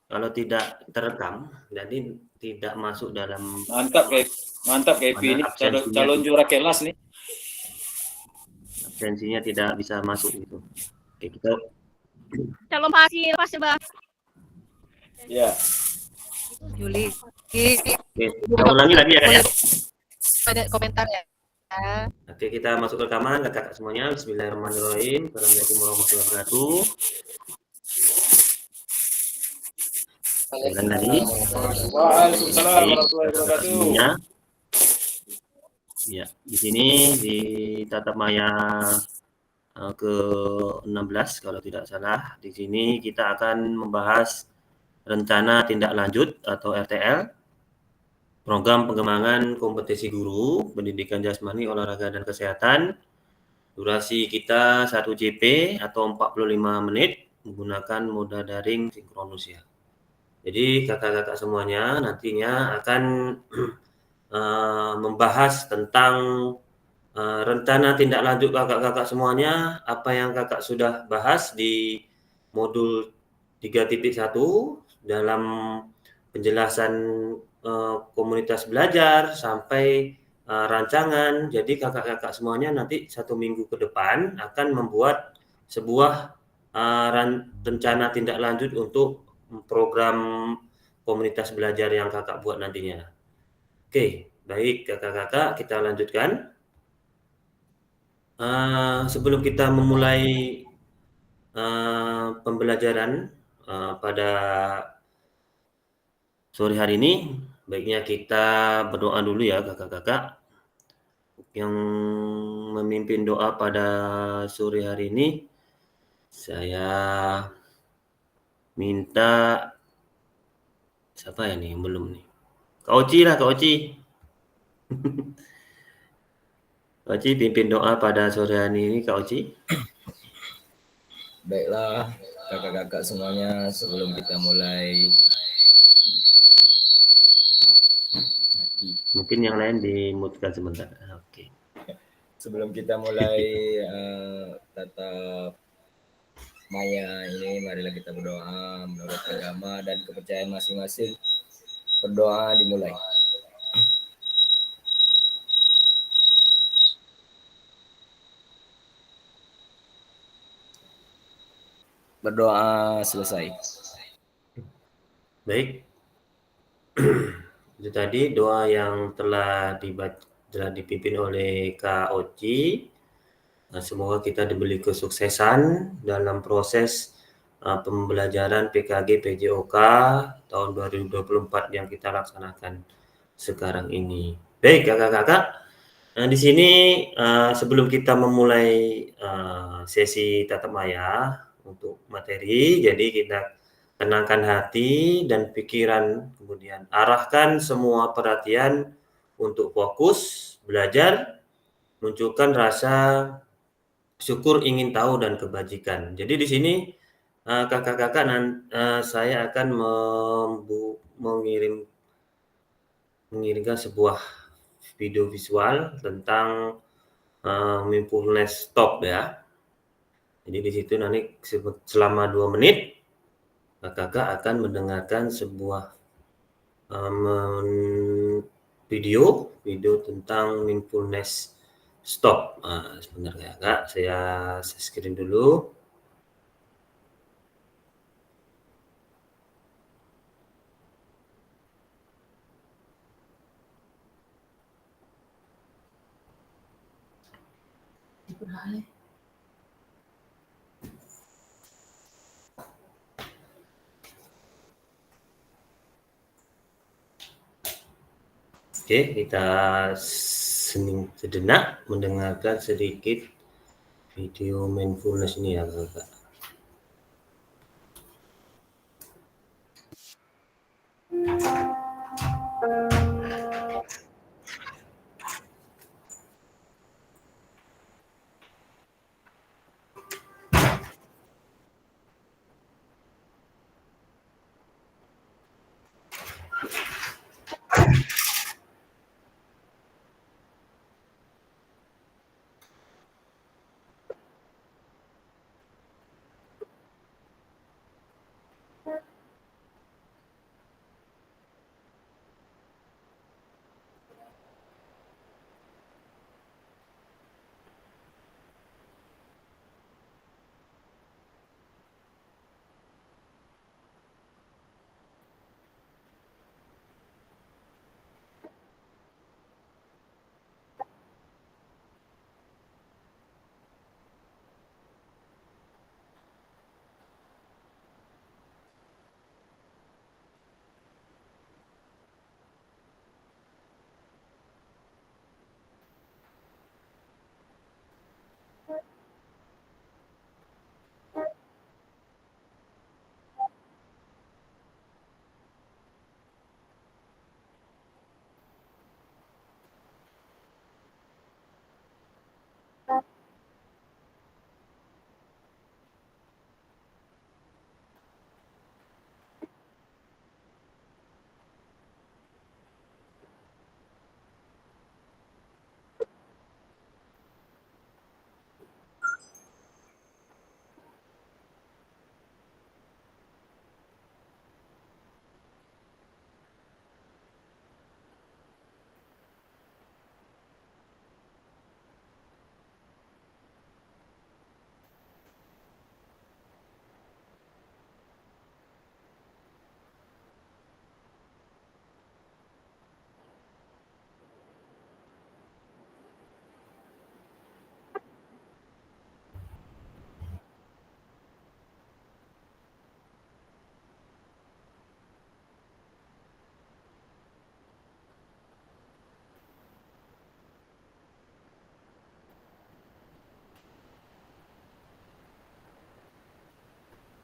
Kalau tidak terekam, jadi tidak masuk dalam Mantap Kevin ini calon juara kelas nih. Absensinya tidak bisa masuk gitu. Oke, kita calon hasil pas coba. Ya. Juli. Oke, kita ulangi lagi ya Kak ya. Ada komentar ya. Oke, kita masuk ke rekaman kakak semuanya. Bismillahirrahmanirrahim. Assalamualaikum warahmatullahi wabarakatuh. Ulang lagi. Waalaikumsalam warahmatullahi wabarakatuh. Semuanya. Ya, di sini di tatap maya ke-16 kalau tidak salah. Di sini kita akan membahas rencana tindak lanjut atau RTL, program pengembangan kompetensi guru, pendidikan jasmani, olahraga dan kesehatan. Durasi kita 1 JP atau 45 menit menggunakan moda daring sinkronus ya. Jadi kakak-kakak semuanya nantinya akan membahas tentang rencana tindak lanjut kakak-kakak semuanya, apa yang kakak sudah bahas di modul 3.1 dalam penjelasan komunitas belajar sampai rancangan. Jadi kakak-kakak semuanya nanti 1 minggu ke depan akan membuat sebuah rencana tindak lanjut untuk program komunitas belajar yang kakak buat nantinya. Oke, baik kakak-kakak, kita lanjutkan. Sebelum kita memulai pembelajaran pada sore hari ini, baiknya kita berdoa dulu ya kakak-kakak. Yang memimpin doa pada sore hari ini, saya minta siapa ya nih yang belum nih? Kak Oci lah, Kak Oci. Kak Oci pimpin doa pada sore hari ini, Kak Oci. Baiklah kakak-kakak semuanya, sebelum kita mulai mungkin yang lain dimutkan sebentar. Oke. Sebelum kita mulai tatap maya ini, marilah kita berdoa menurut agama dan kepercayaan masing-masing. Berdoa dimulai. Berdoa selesai. Baik. Itu tadi doa yang telah dipimpin oleh Kak Oci. Semoga kita diberi kesuksesan dalam proses pembelajaran PKG PJOK tahun 2024 yang kita laksanakan sekarang ini. Baik kakak-kakak, di sini sebelum kita memulai sesi tatap maya untuk materi, jadi kita tenangkan hati dan pikiran, kemudian arahkan semua perhatian untuk fokus belajar, munculkan rasa syukur, ingin tahu dan kebajikan. Jadi di sini kakak-kakak saya akan mengirimkan sebuah video visual tentang mindfulness stop ya. Jadi di situ nanti selama 2 menit kakak akan mendengarkan sebuah video tentang mindfulness stop. Sebentar ya kak, saya screen dulu. Oke, kita sejenak mendengarkan sedikit video mindfulness ini ya kakak.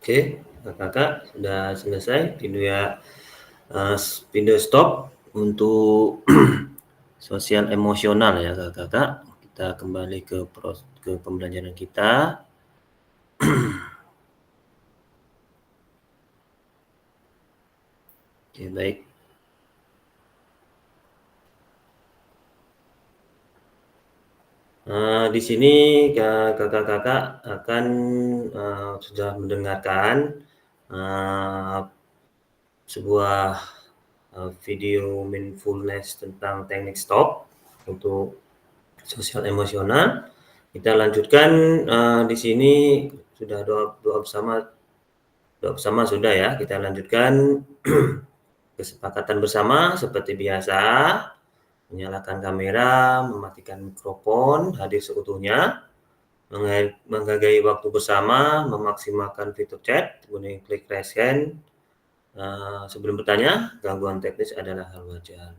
Oke, kakak sudah selesai video stop untuk sosial emosional ya kakak. Kita kembali ke pembelajaran kita. Oke, baik. Di sini kakak-kakak akan sudah mendengarkan sebuah video mindfulness tentang teknik stop untuk sosial emosional. Kita lanjutkan di sini sudah doa bersama sudah ya. Kita lanjutkan kesepakatan bersama seperti biasa. Menyalakan kamera, mematikan mikrofon, hadir seutuhnya, menghargai waktu bersama, memaksimalkan fitur chat, kemudian klik raise hand. Sebelum bertanya, gangguan teknis adalah hal wajar.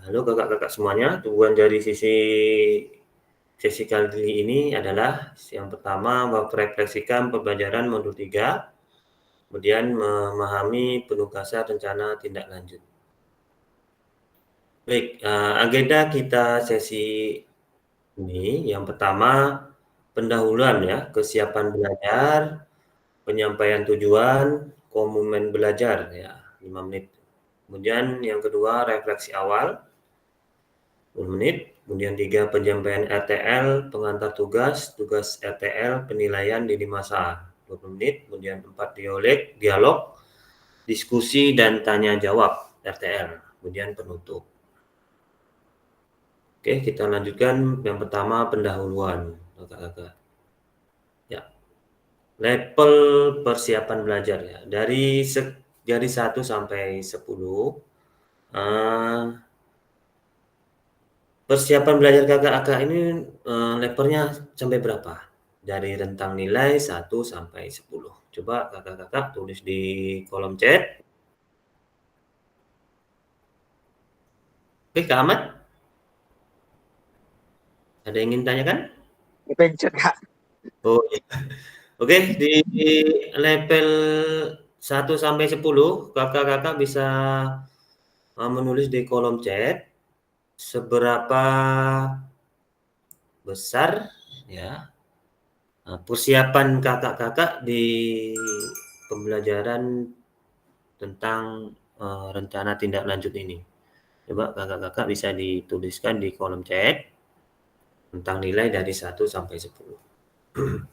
Halo kakak-kakak semuanya, tujuan dari sesi kali ini adalah yang pertama merefleksikan pembelajaran modul 3, kemudian memahami penugasan rencana tindak lanjut. Baik, agenda kita sesi ini yang pertama pendahuluan ya, kesiapan belajar, penyampaian tujuan, komitmen belajar ya, 5 menit. Kemudian yang kedua refleksi awal 10 menit. Kemudian 3 penyampaian RTL, pengantar tugas RTL, penilaian lini masa 20 menit. Kemudian 4 dialog, diskusi dan tanya jawab RTL. Kemudian penutup. Oke, kita lanjutkan yang pertama pendahuluan, kakak-kakak. Ya, level persiapan belajar ya. Dari 1 sampai 10, persiapan belajar kakak-kakak ini levelnya sampai berapa? Dari rentang nilai 1 sampai 10. Coba kakak-kakak tulis di kolom chat. Oke, Kak Ahmad? Ada yang ingin tanyakan? Pencet, Kak. Oh, iya. Oke, di level 1 sampai 10, kakak-kakak bisa menulis di kolom chat seberapa besar ya persiapan kakak-kakak di pembelajaran tentang rencana tindak lanjut ini. Coba kakak-kakak bisa dituliskan di kolom chat tentang nilai dari 1 sampai 10.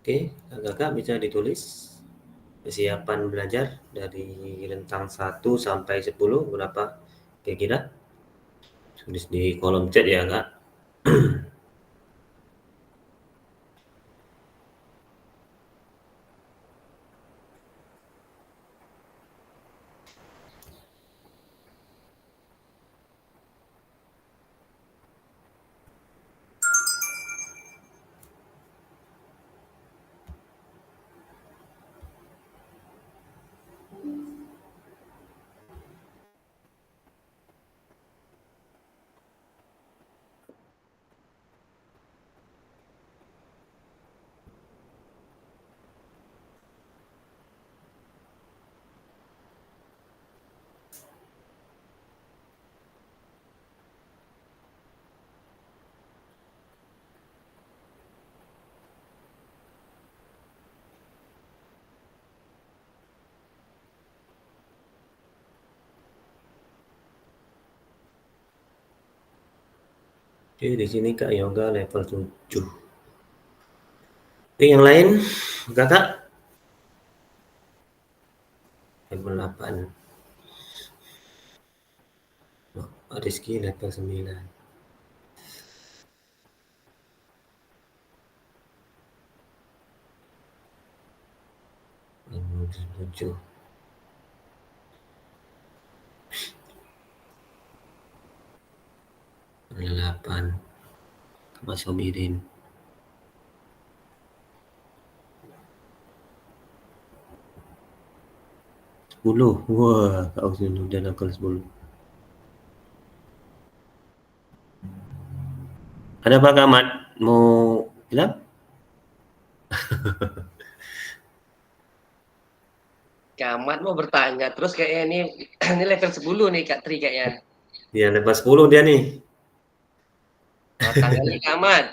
Oke, kakak bisa ditulis kesiapan belajar dari rentang 1 sampai 10 berapa kira-kira? Tulis di kolom chat ya, Kak. Oke, di sini Kak Yoga level 7. Oke, yang lain Kakak level 8. Oh, Rizky level 9. Level 7. Level 8. Mas Sobirin. Sepuluh. Wah, Kak Husnul udah level 10. Ada Pak Kamat mau bilang? Kamat mau bertanya terus kayaknya ini ini level 10 nih Kak Tri kayaknya. Dia level 10 dia nih. Oh, tangannya Kamat.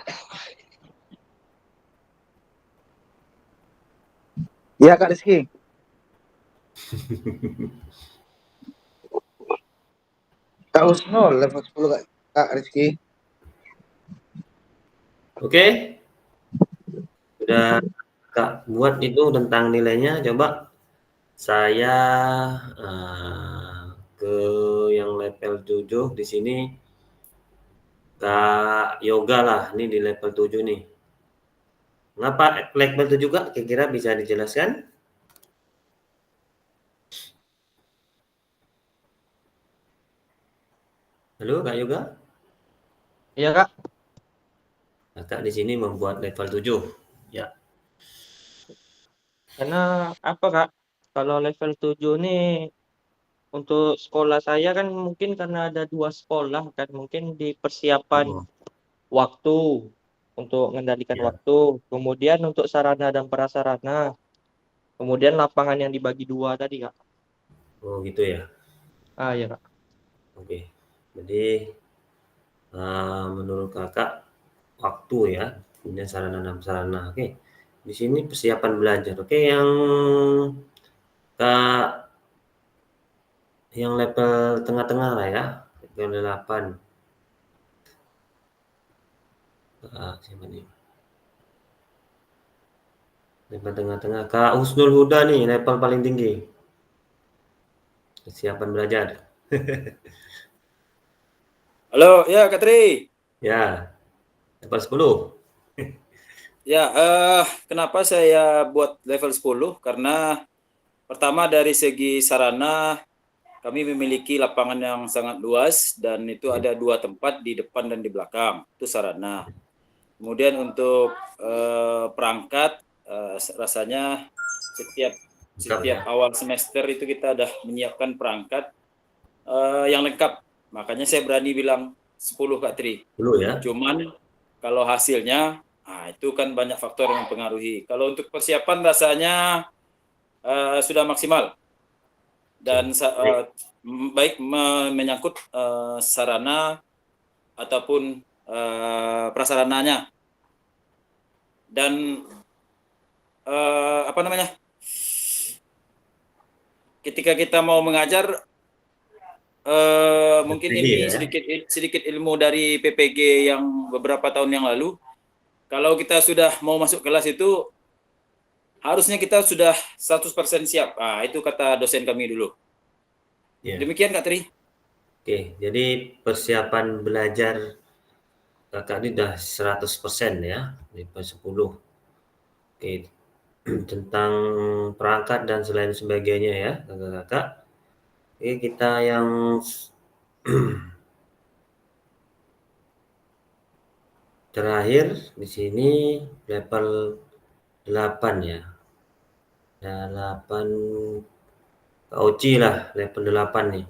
Iya Kak Rizky. Kak Husnul level 10 Kak Rizky. Oke. Sudah Kak buat itu tentang nilainya, coba saya ke yang level 7 di sini Kak Yoga lah, ini di level 7 nih. Ngapa level 7 Kak? Kira-kira bisa dijelaskan? Halo Kak Yoga? Iya Kak, Kakak di sini membuat level 7. Ya. karena apa Kak? Kalau level 7 nih untuk sekolah saya kan mungkin karena ada 2 sekolah kan, mungkin di persiapan Oh, waktu untuk mengendalikan ya. waktu, kemudian untuk sarana dan prasarana, kemudian lapangan yang dibagi 2 tadi Kak. Oh gitu ya. Ah iya Kak. Oke. Jadi menurut Kakak waktu ya, punya sarana dan prasarana. Oke. Di sini persiapan belajar. Oke, yang Kak yang level tengah-tengah lah ya, level 8. Siapa nih? Level tengah-tengah. Kak Husnul Huda nih, level paling tinggi. Persiapan belajar. Halo, ya Kak Tri. Ya, level 10. Ya, kenapa saya buat level 10? Karena pertama dari segi sarana kami memiliki lapangan yang sangat luas dan itu ada 2 tempat di depan dan di belakang. Itu sarana. Kemudian untuk perangkat rasanya setiap Lengkap ya. awal semester itu kita udah menyiapkan perangkat yang lengkap. Makanya saya berani bilang 10 Kak Tri. 10 ya. Cuman kalau hasilnya, itu kan banyak faktor yang mempengaruhi. Kalau untuk persiapan rasanya sudah maksimal dan Oke. baik menyangkut sarana ataupun prasarananya. Dan apa namanya? Ketika kita mau mengajar, mungkin Strategi ini ya. sedikit ilmu dari PPG yang beberapa tahun yang lalu. Kalau kita sudah mau masuk kelas itu harusnya kita sudah 100% siap. Itu kata dosen kami dulu. Ya. Demikian Kak Tri. Oke, jadi persiapan belajar Kakak ini udah 100% ya, level 10. Oke, tentang perangkat dan selain sebagainya ya, Kakak-kakak. Oke, kita yang terakhir di sini level 8 ya. 8 Kak Oci lah level 8 nih.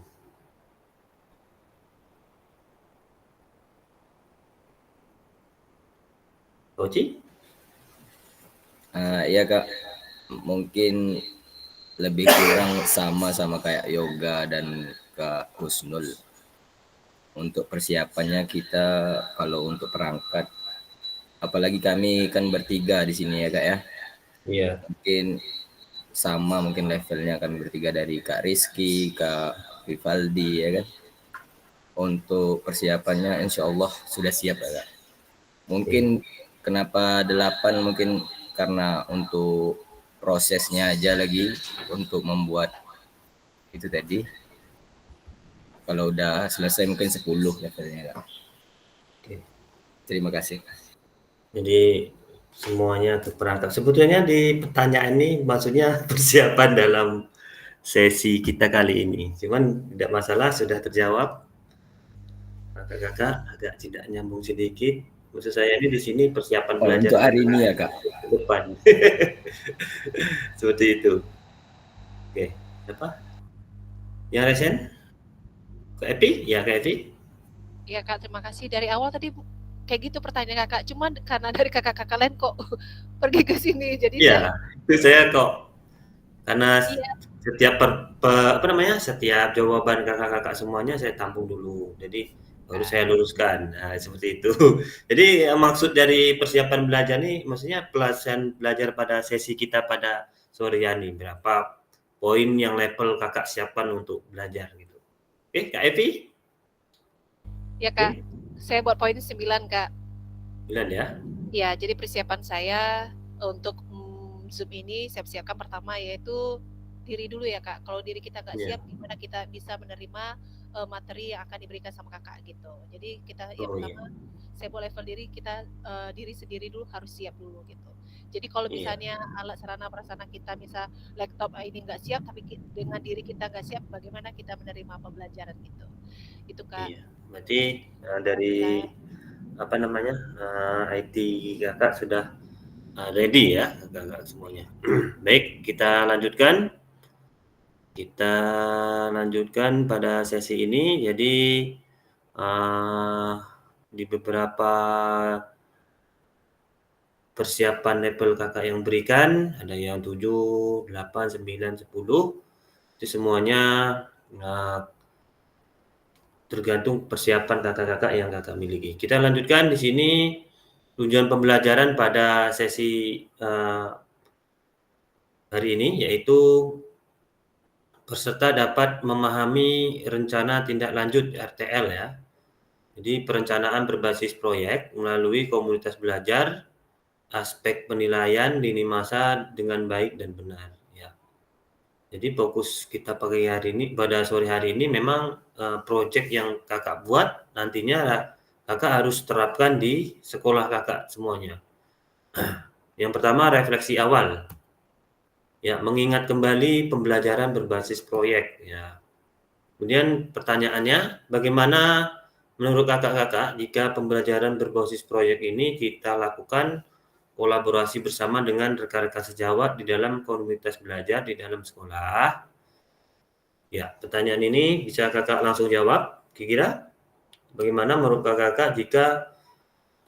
Kak Oci? Iya Kak, mungkin lebih kurang sama kayak Yoga dan Kak Husnul. Untuk persiapannya kita kalau untuk perangkat, apalagi kami kan bertiga di sini ya Kak ya. Iya. Mungkin sama mungkin levelnya kami bertiga dari Kak Rizky, Kak Vivaldi ya kan. untuk persiapannya insya Allah sudah siap ya, Kak. Mungkin kenapa 8 mungkin karena untuk prosesnya aja lagi untuk membuat itu tadi. Kalau udah selesai mungkin 10 levelnya, Kak. Oke. Terima kasih. Jadi semuanya terperangkap. Sebetulnya di pertanyaan ini maksudnya persiapan dalam sesi kita kali ini. Cuman tidak masalah, sudah terjawab. Kakak-kakak agak tidak nyambung sedikit. Maksud saya ini di sini persiapan Oh, belajar untuk hari ini ya, Kak. ke depan. Seperti itu. Oke, siapa? Yang resen? Kak Epi? Ya, Kak Epi. Iya Kak, terima kasih. Dari awal tadi kayak gitu pertanyaan Kakak, cuman karena dari kakak-kakak lain kok pergi ke sini, jadi Iya, itu saya kok karena Iya. setiap setiap jawaban kakak-kakak semuanya saya tampung dulu. Jadi baru saya luruskan. Nah, seperti itu. Jadi maksud dari persiapan belajar nih maksudnya pelaksanaan belajar pada sesi kita pada sore hari, berapa poin yang level kakak siapkan untuk belajar gitu. Oke, Kak Evi? ya Kak, saya buat poin 9 Kak. 9 ya. Ya, jadi persiapan saya untuk Zoom ini saya siapkan pertama yaitu diri dulu ya Kak. Kalau diri kita nggak Iya. siap, gimana kita bisa menerima materi yang akan diberikan sama Kakak gitu. Jadi kita yang Oh, iya. pertama saya buat level diri, kita diri sendiri dulu harus siap dulu gitu. Jadi kalau Iya. misalnya alat sarana prasarana kita misal laptop ini nggak siap, tapi dengan diri kita nggak siap, bagaimana kita menerima pembelajaran gitu. Itu Kak. Iya. Berarti dari apa namanya IT kakak sudah ready ya kakak semuanya. Baik, kita lanjutkan. Kita lanjutkan pada sesi ini. Jadi di beberapa persiapan level kakak yang berikan ada yang 7, 8, 9, 10 itu semuanya tergantung persiapan kakak-kakak yang kakak miliki. Kita lanjutkan di sini tujuan pembelajaran pada sesi hari ini yaitu peserta dapat memahami rencana tindak lanjut RTL ya. Jadi perencanaan berbasis proyek melalui komunitas belajar, aspek penilaian lini masa dengan baik dan benar ya. Jadi fokus kita pada sore hari ini memang proyek yang kakak buat nantinya kakak harus terapkan di sekolah kakak semuanya. Yang pertama refleksi awal. Ya, mengingat kembali pembelajaran berbasis proyek ya. Kemudian pertanyaannya, bagaimana menurut kakak-kakak jika pembelajaran berbasis proyek ini kita lakukan kolaborasi bersama dengan rekan-rekan sejawat di dalam komunitas belajar di dalam sekolah? Ya, pertanyaan ini bisa kakak langsung jawab. Kira-kira bagaimana menurut kakak-kakak jika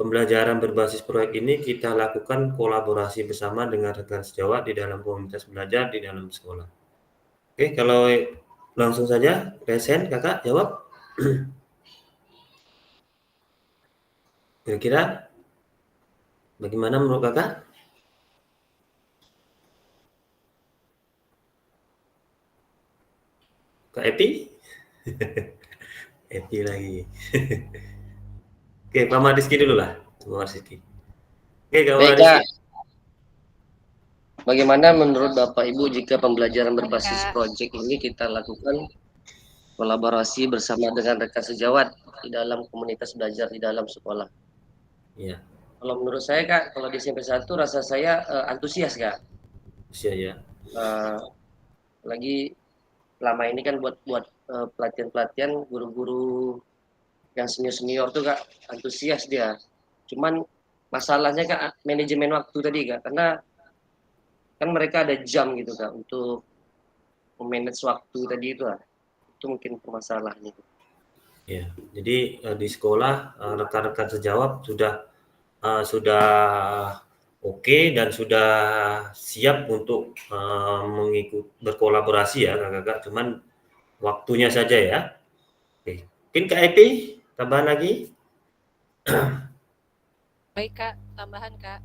pembelajaran berbasis proyek ini kita lakukan kolaborasi bersama dengan rekan sejawat di dalam komunitas belajar di dalam sekolah? Oke, kalau langsung saja, Resen, kakak jawab. Kira-kira bagaimana menurut kakak? Kak Epi? Epi lagi. Oke, Pak Mariski dulu lah. Pak Mariski. Oke, Kak Baik, Mariski. Kak. Bagaimana menurut Bapak Ibu jika pembelajaran berbasis Kak. proyek ini kita lakukan kolaborasi bersama dengan rekan sejawat di dalam komunitas belajar di dalam sekolah? Iya. Kalau menurut saya Kak, kalau di SMP 1 rasa saya antusias Kak. Iya ya. Lagi lama ini kan buat pelatihan-pelatihan guru-guru yang senior-senior tuh Kak, antusias dia. Cuman masalahnya Kak manajemen waktu tadi Kak, karena kan mereka ada jam gitu Kak untuk memanage waktu tadi itu lah. Itu mungkin permasalahannya. Ya, jadi di sekolah rekan-rekan sejawat sudah oke dan sudah siap untuk berkolaborasi ya kakak-kakak, cuman waktunya saja ya. Oke. Mungkin Kak Epi tambahan lagi? Baik Kak, tambahan Kak.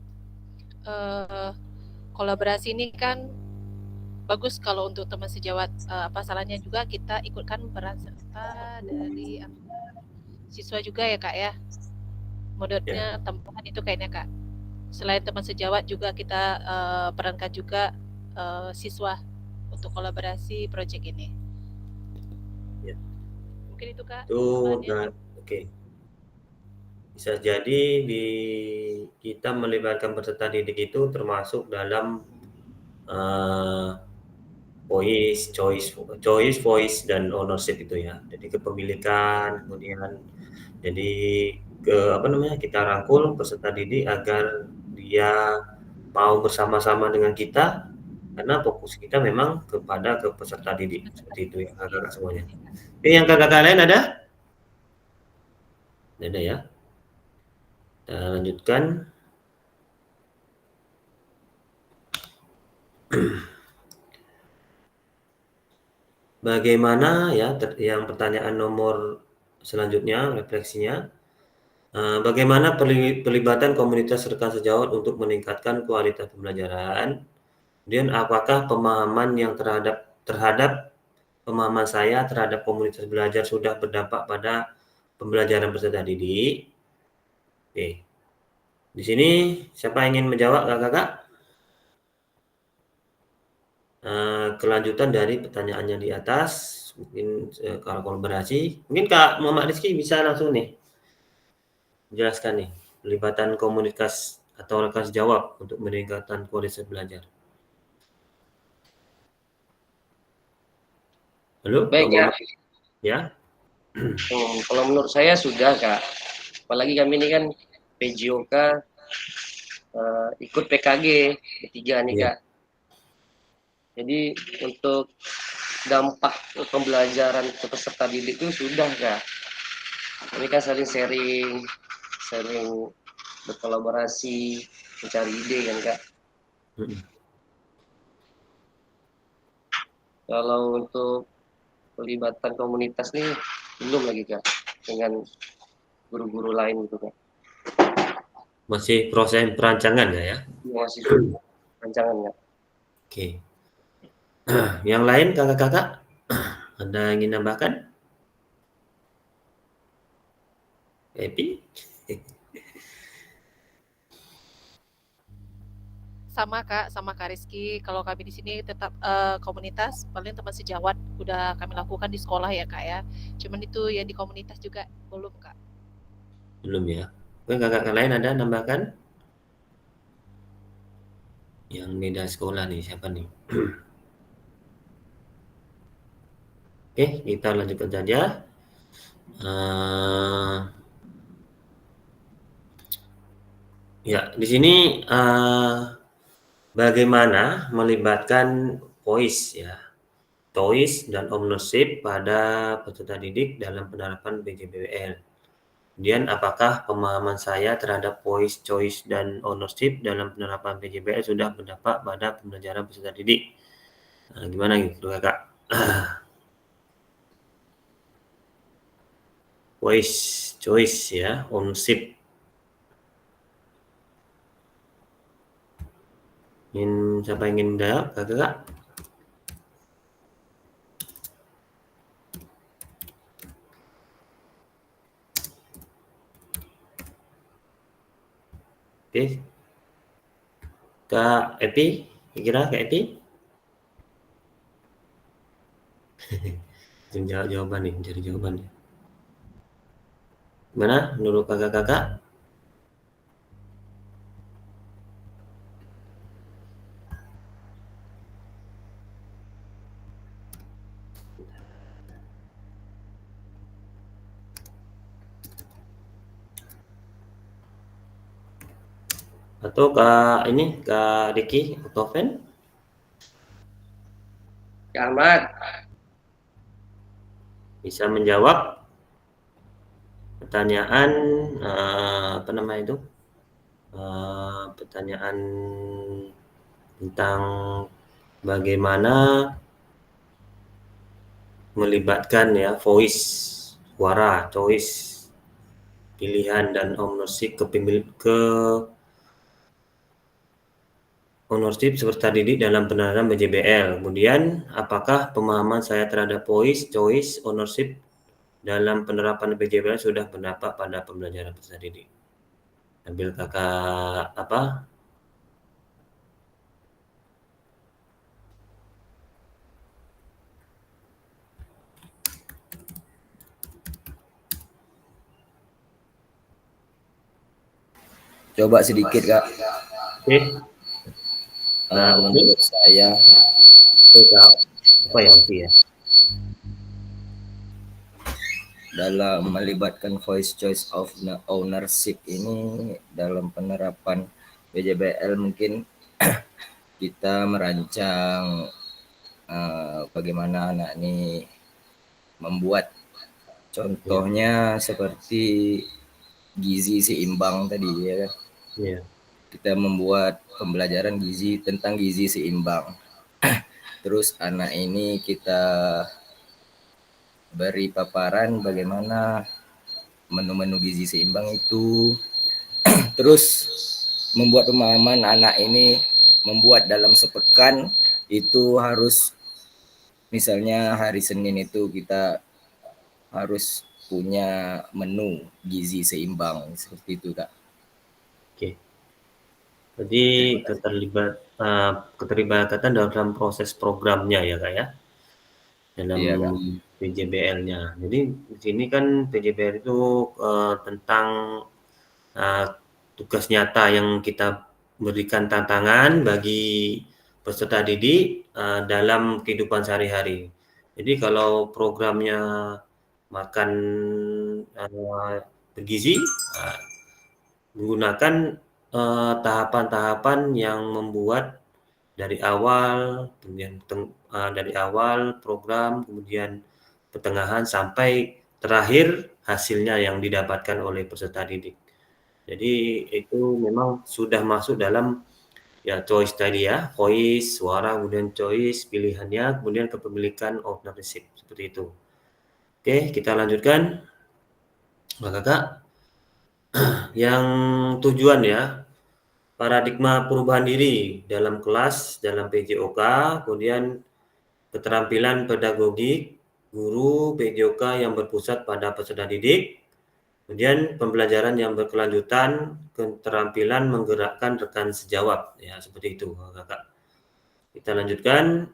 Kolaborasi ini kan bagus kalau untuk teman sejawat. Apa salahnya juga kita ikutkan peran serta dari siswa juga ya Kak ya. Modulnya tambahan itu kayaknya Kak. Selain teman sejawat juga kita perankan juga siswa untuk kolaborasi proyek ini. Ya. Mungkin itu Kak. Itu tambahannya. oke. Bisa jadi kita melibatkan peserta didik itu termasuk dalam choice, voice, dan ownership itu ya. Jadi kepemilikan, kemudian jadi kita rangkul peserta didik agar dia mau bersama-sama dengan kita, karena fokus kita memang kepada peserta didik seperti itu ya kakak-kakak semuanya. Oke, yang kakak-kakak lain ada? Ada ya. Kita lanjutkan. Bagaimana ya yang pertanyaan nomor selanjutnya refleksinya, bagaimana pelibatan komunitas rekan sejawat untuk meningkatkan kualitas pembelajaran? Kemudian apakah pemahaman yang terhadap pemahaman saya terhadap komunitas belajar sudah berdampak pada pembelajaran peserta didik? Oke. Di sini siapa ingin menjawab kakak-kakak? Kelanjutan dari pertanyaannya di atas, mungkin kalau kolaborasi, mungkin Kak Muhammad Rizky bisa langsung nih menjelaskan nih pelibatan komunitas atau rekan sejawat untuk meningkatkan kualitas belajar. Halo, Baik ya. Ya. Kalau menurut saya sudah Kak. Apalagi kami ini kan PJOK ikut PKG ketiga nih Kak. Jadi untuk dampak pembelajaran ke peserta didik itu sudah Kak. Kami kan sering sharing, berkolaborasi, mencari ide kan Kak. Kalau untuk pelibatan komunitas nih belum lagi Kak, dengan guru-guru lain gitu Kak. Masih proses perancangan ya? Masih perancangan Kak. Oke. Yang lain kakak-kakak ada yang ingin nambahkan? Epi? Sama Kak Rizky. Kalau kami di sini tetap komunitas, paling teman sejawat udah kami lakukan di sekolah ya Kak ya. Cuman itu yang di komunitas juga belum Kak. Belum ya. Mungkin kakak lain ada nambahkan? Yang beda sekolah nih siapa nih? Oke, kita lanjutkan saja. Ya, di sini bagaimana melibatkan voice ya, choice dan ownership pada peserta didik dalam penerapan PJBWL. Kemudian apakah pemahaman saya terhadap voice, choice, dan ownership dalam penerapan PJBL sudah berdampak pada pembelajaran peserta didik? Nah, gimana gitu kakak? Voice, choice ya, ownership. Siapa ingin menjawab kakak? Oke. Kak Epi, kira Kak Epi? Jawab jawaban nih, cari jawabannya. Gimana menurut kakak-kakak? Atau Kak Riki Oktoven? Kak Ahmad. Bisa menjawab pertanyaan pertanyaan tentang bagaimana melibatkan ya voice, suara, choice, pilihan dan ownership ownership peserta didik dalam penerapan PJBL. Kemudian apakah pemahaman saya terhadap voice, choice, ownership dalam penerapan PJBL sudah berdampak pada pembelajaran peserta didik. Ambil kakak apa? Coba sedikit Kak. Oke. Menurut saya apa ya ya? Dalam melibatkan voice choice of ownership ini dalam penerapan PJBL mungkin kita merancang bagaimana anak ini membuat, contohnya seperti gizi seimbang tadi ya kan. Iya. Kita membuat pembelajaran gizi tentang gizi seimbang. Terus anak ini kita beri paparan bagaimana menu-menu gizi seimbang itu. Terus membuat pemahaman anak ini membuat dalam sepekan itu harus, misalnya hari Senin itu kita harus punya menu gizi seimbang seperti itu Kak. Oke. Jadi keterlibatan dalam proses programnya ya Kak ya, dalam Iya, Kak. PJBL-nya. Jadi di sini kan PJBL itu tentang tugas nyata yang kita berikan tantangan bagi peserta didik dalam kehidupan sehari-hari. Jadi kalau programnya makan bergizi, menggunakan tahapan-tahapan yang membuat dari awal, kemudian dari awal program, kemudian pertengahan sampai terakhir hasilnya yang didapatkan oleh peserta didik. Jadi itu memang sudah masuk dalam ya choice tadi ya, voice, suara, kemudian choice, pilihannya, kemudian kepemilikan ownership seperti itu. Oke, kita lanjutkan. Kakak, yang tujuan ya, paradigma perubahan diri dalam kelas, dalam PJOK, kemudian keterampilan pedagogik guru PJOK yang berpusat pada peserta didik, kemudian pembelajaran yang berkelanjutan, keterampilan menggerakkan rekan sejawat, ya seperti itu, Kakak. Kita lanjutkan.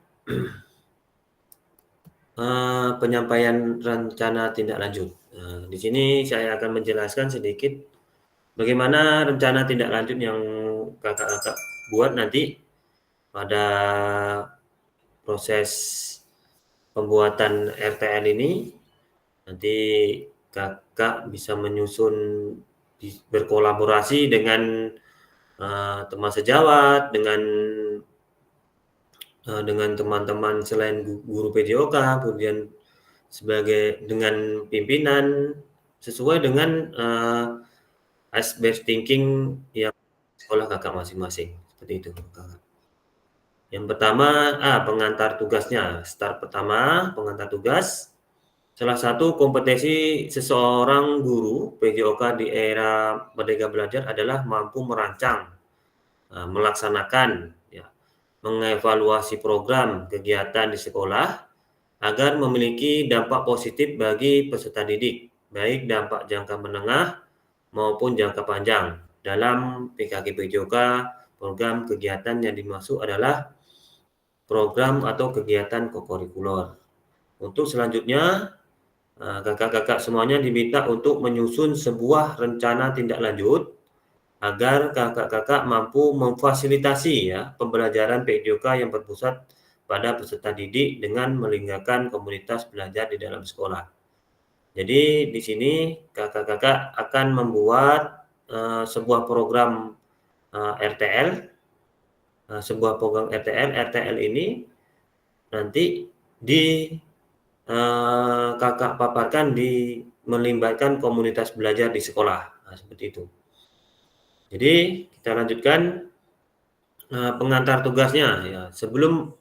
Penyampaian rencana tindak lanjut. Di sini saya akan menjelaskan sedikit bagaimana rencana tindak lanjut yang kakak-kakak buat nanti pada proses pembuatan RTL ini. Nanti kakak bisa menyusun, berkolaborasi dengan teman sejawat, dengan teman-teman selain guru PJOK, kemudian dengan pimpinan, sesuai dengan ice-based thinking yang sekolah kakak masing-masing, seperti itu kakak. Yang pertama, pengantar tugasnya. Start pertama, pengantar tugas. Salah satu kompetensi seseorang guru PJOK di era Merdeka Belajar adalah mampu merancang, melaksanakan, mengevaluasi program kegiatan di sekolah agar memiliki dampak positif bagi peserta didik, baik dampak jangka menengah maupun jangka panjang. Dalam PKG PJOK, program kegiatan yang dimaksud adalah program atau kegiatan kokurikuler. Untuk selanjutnya, kakak-kakak semuanya diminta untuk menyusun sebuah rencana tindak lanjut agar kakak-kakak mampu memfasilitasi pembelajaran PJOK yang berpusat pada peserta didik dengan melingkarkan komunitas belajar di dalam sekolah. Jadi di sini kakak-kakak akan membuat sebuah program RTL, sebuah program RTL ini nanti kakak paparkan melibatkan komunitas belajar di sekolah, seperti itu. Jadi kita lanjutkan pengantar tugasnya ya. Sebelum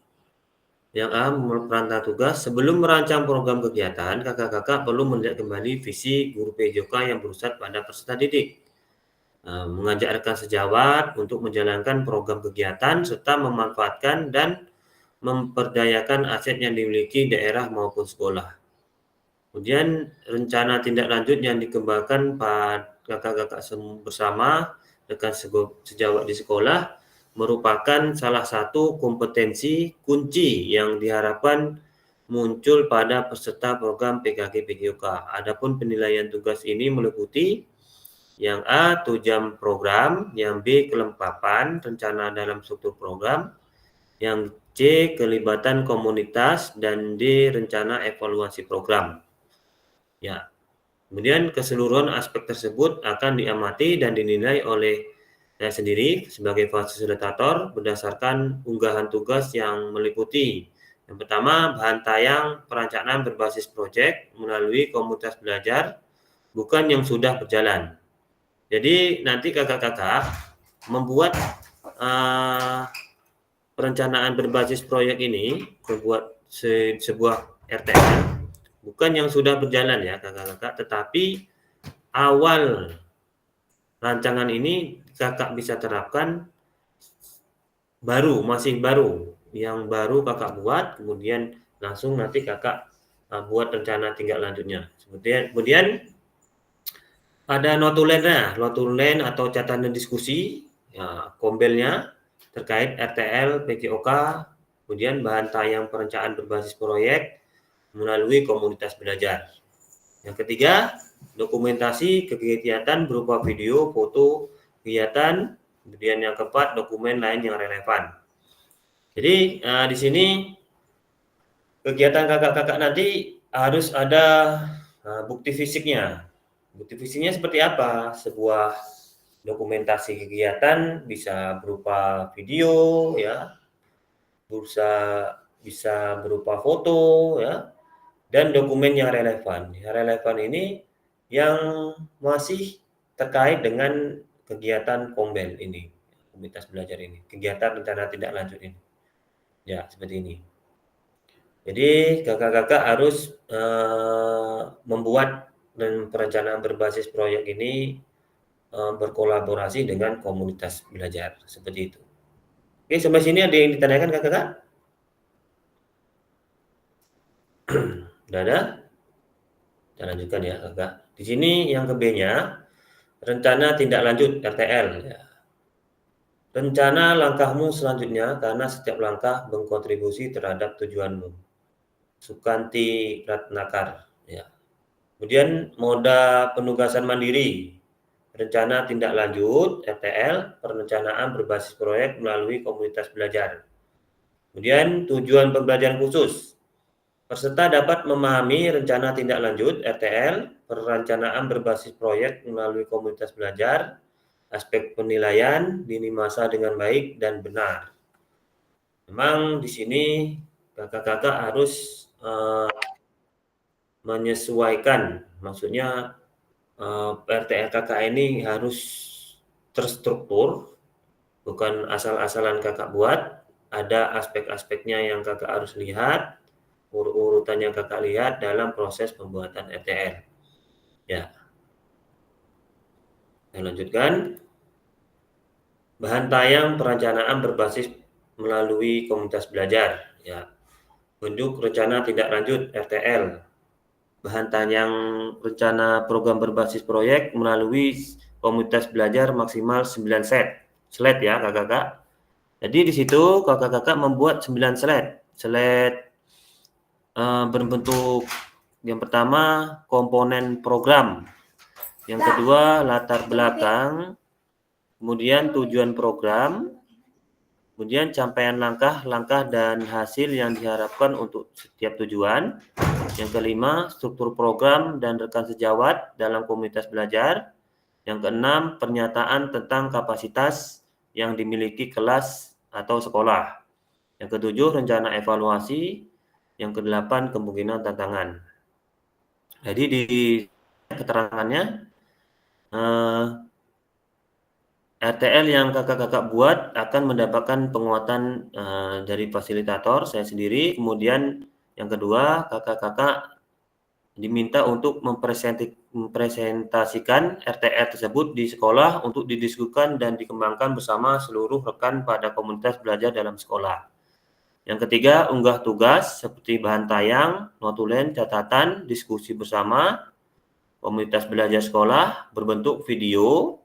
pengantar tugas, sebelum merancang program kegiatan, kakak-kakak perlu melihat kembali visi guru PJOK yang berpusat pada peserta didik. Mengajak rekan sejawat untuk menjalankan program kegiatan serta memanfaatkan dan memperdayakan aset yang dimiliki daerah maupun sekolah. Kemudian rencana tindak lanjut yang dikembangkan pada kakak-kakak bersama rekan sejawat di sekolah merupakan salah satu kompetensi kunci yang diharapkan muncul pada peserta program PKG-PKOK. Adapun penilaian tugas ini meliputi yang A, tunjang program, yang B, kelengkapan rencana dalam struktur program, yang C, kelibatan komunitas, dan D, rencana evaluasi program. Ya, kemudian keseluruhan aspek tersebut akan diamati dan dinilai oleh saya sendiri sebagai fasilitator berdasarkan unggahan tugas yang meliputi yang pertama, bahan tayang perencanaan berbasis proyek melalui komunitas belajar, bukan yang sudah berjalan. Jadi nanti kakak-kakak membuat perencanaan berbasis proyek ini, membuat sebuah RTL, bukan yang sudah berjalan ya kakak-kakak, tetapi awal rancangan ini kakak bisa terapkan masih baru, yang baru kakak buat, kemudian langsung nanti kakak buat rencana tindak lanjutnya. Kemudian ada notulen atau catatan diskusi, ya, kombelnya terkait RTL, PKOK, kemudian bahan tayang perencanaan berbasis proyek melalui komunitas belajar. Yang ketiga, dokumentasi kegiatan berupa video, foto, kegiatan. Kemudian yang keempat, dokumen lain yang relevan. Jadi di sini kegiatan kakak-kakak nanti harus ada bukti fisiknya. Bukti fisiknya seperti apa? Sebuah dokumentasi kegiatan bisa berupa video, ya, bisa berupa foto, ya, dan dokumen yang relevan. Yang relevan ini yang masih terkait dengan kegiatan kombel ini, komunitas belajar ini, kegiatan rencana tindak lanjut ini. Ya, seperti ini. Jadi kakak-kakak harus membuat dan perencanaan berbasis proyek ini berkolaborasi dengan komunitas belajar, seperti itu. Oke, sampai sini ada yang ditanyakan kakak-kakak? Sudah ada? Kita lanjutkan ya kakak. Di sini yang ke B-nya, rencana tindak lanjut RTL. Ya. Rencana langkahmu selanjutnya karena setiap langkah berkontribusi terhadap tujuanmu. Sukanti Ratnakar. Ya. Kemudian moda penugasan mandiri. Rencana tindak lanjut RTL, perencanaan berbasis proyek melalui komunitas belajar. Kemudian tujuan pembelajaran khusus. Peserta dapat memahami rencana tindak lanjut RTL, perencanaan berbasis proyek melalui komunitas belajar, aspek penilaian, dini masa dengan baik dan benar. Memang di sini kakak-kakak harus menyesuaikan, maksudnya RTL kakak ini harus terstruktur, bukan asal-asalan kakak buat, ada aspek-aspeknya yang kakak harus lihat, urutan yang kakak lihat dalam proses pembuatan RTL. Ya. Saya lanjutkan. Bahan tayang perencanaan berbasis melalui komunitas belajar. Ya. Bentuk rencana tindak lanjut RTL. Bahan tayang rencana program berbasis proyek melalui komunitas belajar maksimal 9 slide ya kakak-kakak. Jadi di situ kakak-kakak membuat 9 slide berbentuk yang pertama komponen program, yang kedua latar belakang, kemudian tujuan program, kemudian capaian langkah dan hasil yang diharapkan untuk setiap tujuan, yang kelima struktur program dan rekan sejawat dalam komunitas belajar, yang keenam pernyataan tentang kapasitas yang dimiliki kelas atau sekolah, yang ketujuh rencana evaluasi, yang kedelapan kemungkinan tantangan. Jadi di keterangannya RTL yang kakak-kakak buat akan mendapatkan penguatan dari fasilitator saya sendiri. Kemudian yang kedua kakak-kakak diminta untuk mempresentasikan RTL tersebut di sekolah untuk didiskusikan dan dikembangkan bersama seluruh rekan pada komunitas belajar dalam sekolah. Yang ketiga, unggah tugas seperti bahan tayang, notulen, catatan, diskusi bersama, komunitas belajar sekolah berbentuk video,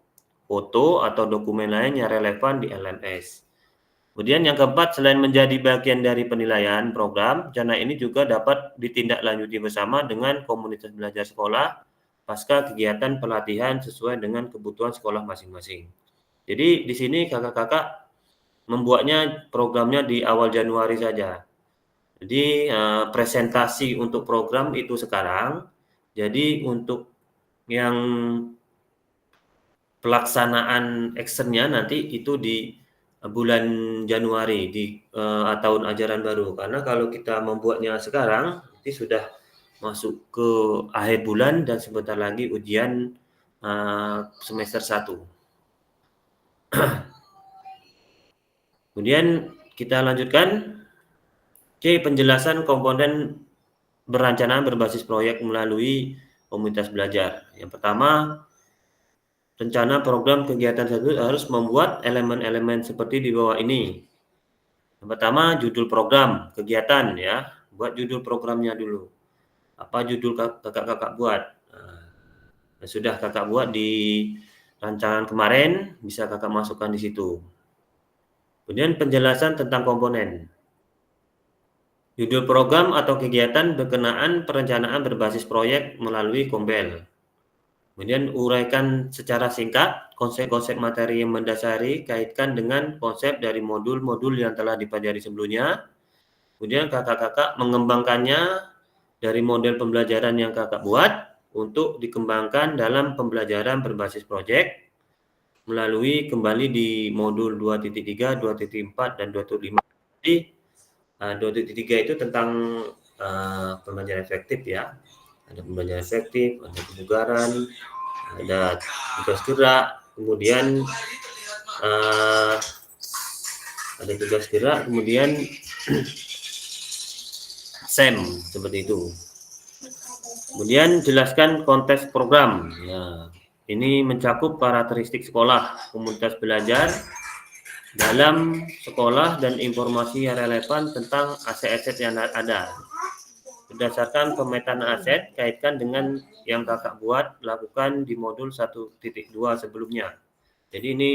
foto, atau dokumen lain yang relevan di LMS. Kemudian yang keempat, selain menjadi bagian dari penilaian program, rencana ini juga dapat ditindaklanjuti bersama dengan komunitas belajar sekolah pasca kegiatan pelatihan sesuai dengan kebutuhan sekolah masing-masing. Jadi di sini kakak-kakak membuatnya programnya di awal Januari saja. Jadi presentasi untuk program itu sekarang. Jadi untuk yang pelaksanaan actionnya nanti itu di bulan Januari di tahun ajaran baru. Karena kalau kita membuatnya sekarang, nanti sudah masuk ke akhir bulan dan sebentar lagi ujian semester 1. Kemudian kita lanjutkan. C. Penjelasan komponen perencanaan berbasis proyek melalui komunitas belajar. Yang pertama, rencana program kegiatan tersebut harus membuat elemen-elemen seperti di bawah ini. Yang pertama, judul program kegiatan ya. Buat judul programnya dulu. Apa judul kakak-kakak buat? Nah, sudah kakak buat di rancangan kemarin, bisa kakak masukkan di situ. Kemudian penjelasan tentang komponen. Judul program atau kegiatan berkenaan perencanaan berbasis proyek melalui Kombel. Kemudian uraikan secara singkat konsep-konsep materi yang mendasari, kaitkan dengan konsep dari modul-modul yang telah dipelajari sebelumnya. Kemudian kakak-kakak mengembangkannya dari model pembelajaran yang kakak buat untuk dikembangkan dalam pembelajaran berbasis proyek melalui kembali di modul 2.3, 2.4, dan 2.5. Jadi 2.3 itu tentang pembelajaran efektif ya. Ada pembelajaran efektif, ada kebugaran, ada tugas gerak, kemudian ada tugas gerak, kemudian SEM seperti itu. Kemudian jelaskan konteks program. Ya, ini mencakup karakteristik sekolah, komunitas belajar dalam sekolah dan informasi yang relevan tentang aset-aset yang ada. Berdasarkan pemetaan aset, kaitkan dengan yang kakak buat, lakukan di modul 1.2 sebelumnya. Jadi ini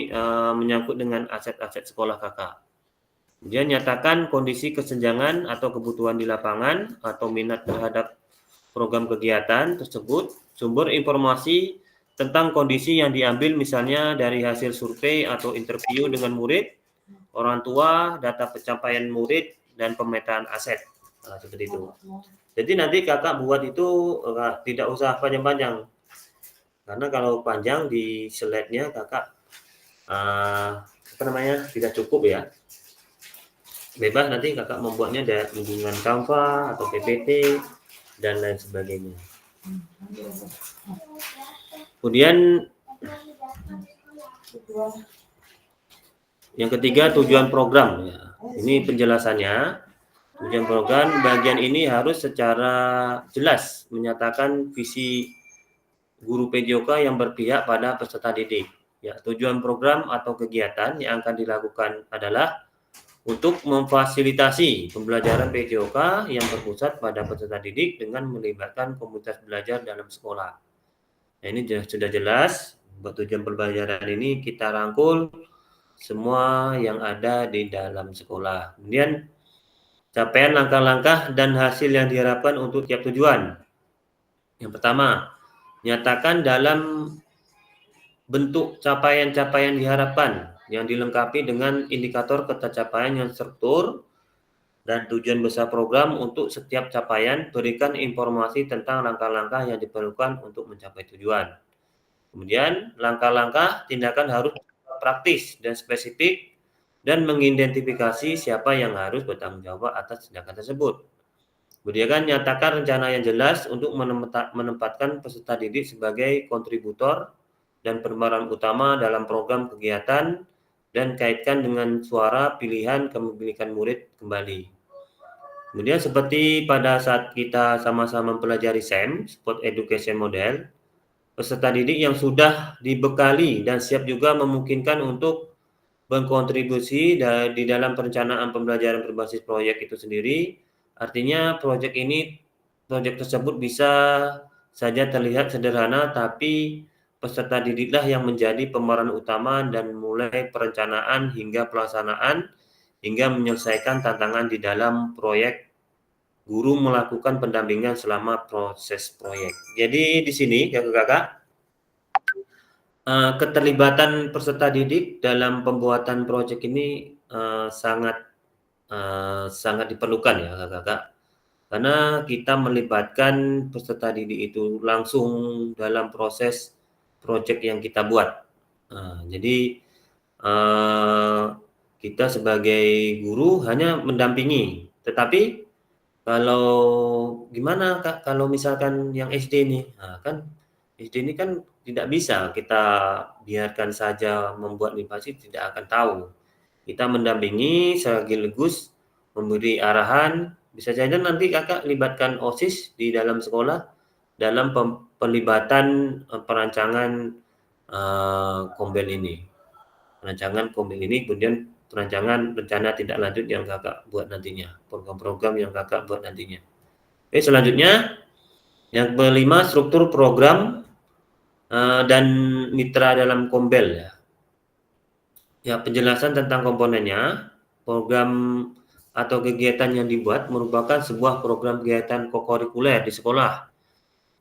menyangkut dengan aset-aset sekolah kakak. Kemudian nyatakan kondisi kesenjangan atau kebutuhan di lapangan atau minat terhadap program kegiatan tersebut, sumber informasi tentang kondisi yang diambil misalnya dari hasil survei atau interview dengan murid, orang tua, data pencapaian murid, dan pemetaan aset. Nah, seperti itu. Jadi nanti kakak buat itu tidak usah panjang-panjang. Karena kalau panjang di slide-nya kakak tidak cukup ya. Bebas nanti kakak membuatnya dengan Canva atau PPT dan lain sebagainya. Kemudian yang ketiga, tujuan program. Ya, ini penjelasannya. Tujuan program bagian ini harus secara jelas menyatakan visi guru PJOK yang berpihak pada peserta didik. Ya, tujuan program atau kegiatan yang akan dilakukan adalah untuk memfasilitasi pembelajaran PJOK yang berpusat pada peserta didik dengan melibatkan komunitas belajar dalam sekolah. Nah, ini sudah jelas. Buat tujuan pembelajaran ini kita rangkul semua yang ada di dalam sekolah. Kemudian capaian langkah-langkah dan hasil yang diharapkan untuk tiap tujuan. Yang pertama, nyatakan dalam bentuk capaian-capaian diharapkan yang dilengkapi dengan indikator tercapaian yang struktur dan tujuan besar program. Untuk setiap capaian, berikan informasi tentang langkah-langkah yang diperlukan untuk mencapai tujuan. Kemudian, langkah-langkah tindakan harus praktis dan spesifik dan mengidentifikasi siapa yang harus bertanggung jawab atas tindakan tersebut. Kemudian nyatakan rencana yang jelas untuk menempatkan peserta didik sebagai kontributor dan pemeran utama dalam program kegiatan dan kaitkan dengan suara pilihan kepemilikan murid kembali. Kemudian seperti pada saat kita sama-sama mempelajari SEM, Sport Education Model, peserta didik yang sudah dibekali dan siap juga memungkinkan untuk berkontribusi di dalam perencanaan pembelajaran berbasis proyek itu sendiri. Artinya proyek tersebut bisa saja terlihat sederhana, tapi peserta didiklah yang menjadi pemeran utama dan mulai perencanaan hingga pelaksanaan hingga menyelesaikan tantangan di dalam proyek. Guru melakukan pendampingan selama proses proyek. Jadi di sini kakak-kakak, keterlibatan peserta didik dalam pembuatan proyek ini sangat diperlukan ya kakak-kakak, karena kita melibatkan peserta didik itu langsung dalam proses proyek yang kita buat. Jadi kita sebagai guru hanya mendampingi, tetapi kalau gimana Kak, kalau misalkan yang SD nih, kan SD ini kan tidak bisa kita biarkan saja membuat nih, pasti tidak akan tahu. Kita mendampingi sekaligus memberi arahan, bisa saja nanti Kakak libatkan OSIS di dalam sekolah dalam pelibatan perancangan Kombel ini. Perancangan Kombel ini, kemudian perancangan rencana tindak lanjut yang Kakak buat nantinya, program-program yang Kakak buat nantinya. Oke, selanjutnya yang kelima, struktur program dan mitra dalam Kombel ya. Ya, penjelasan tentang komponennya. Program atau kegiatan yang dibuat merupakan sebuah program kegiatan kokurikuler di sekolah.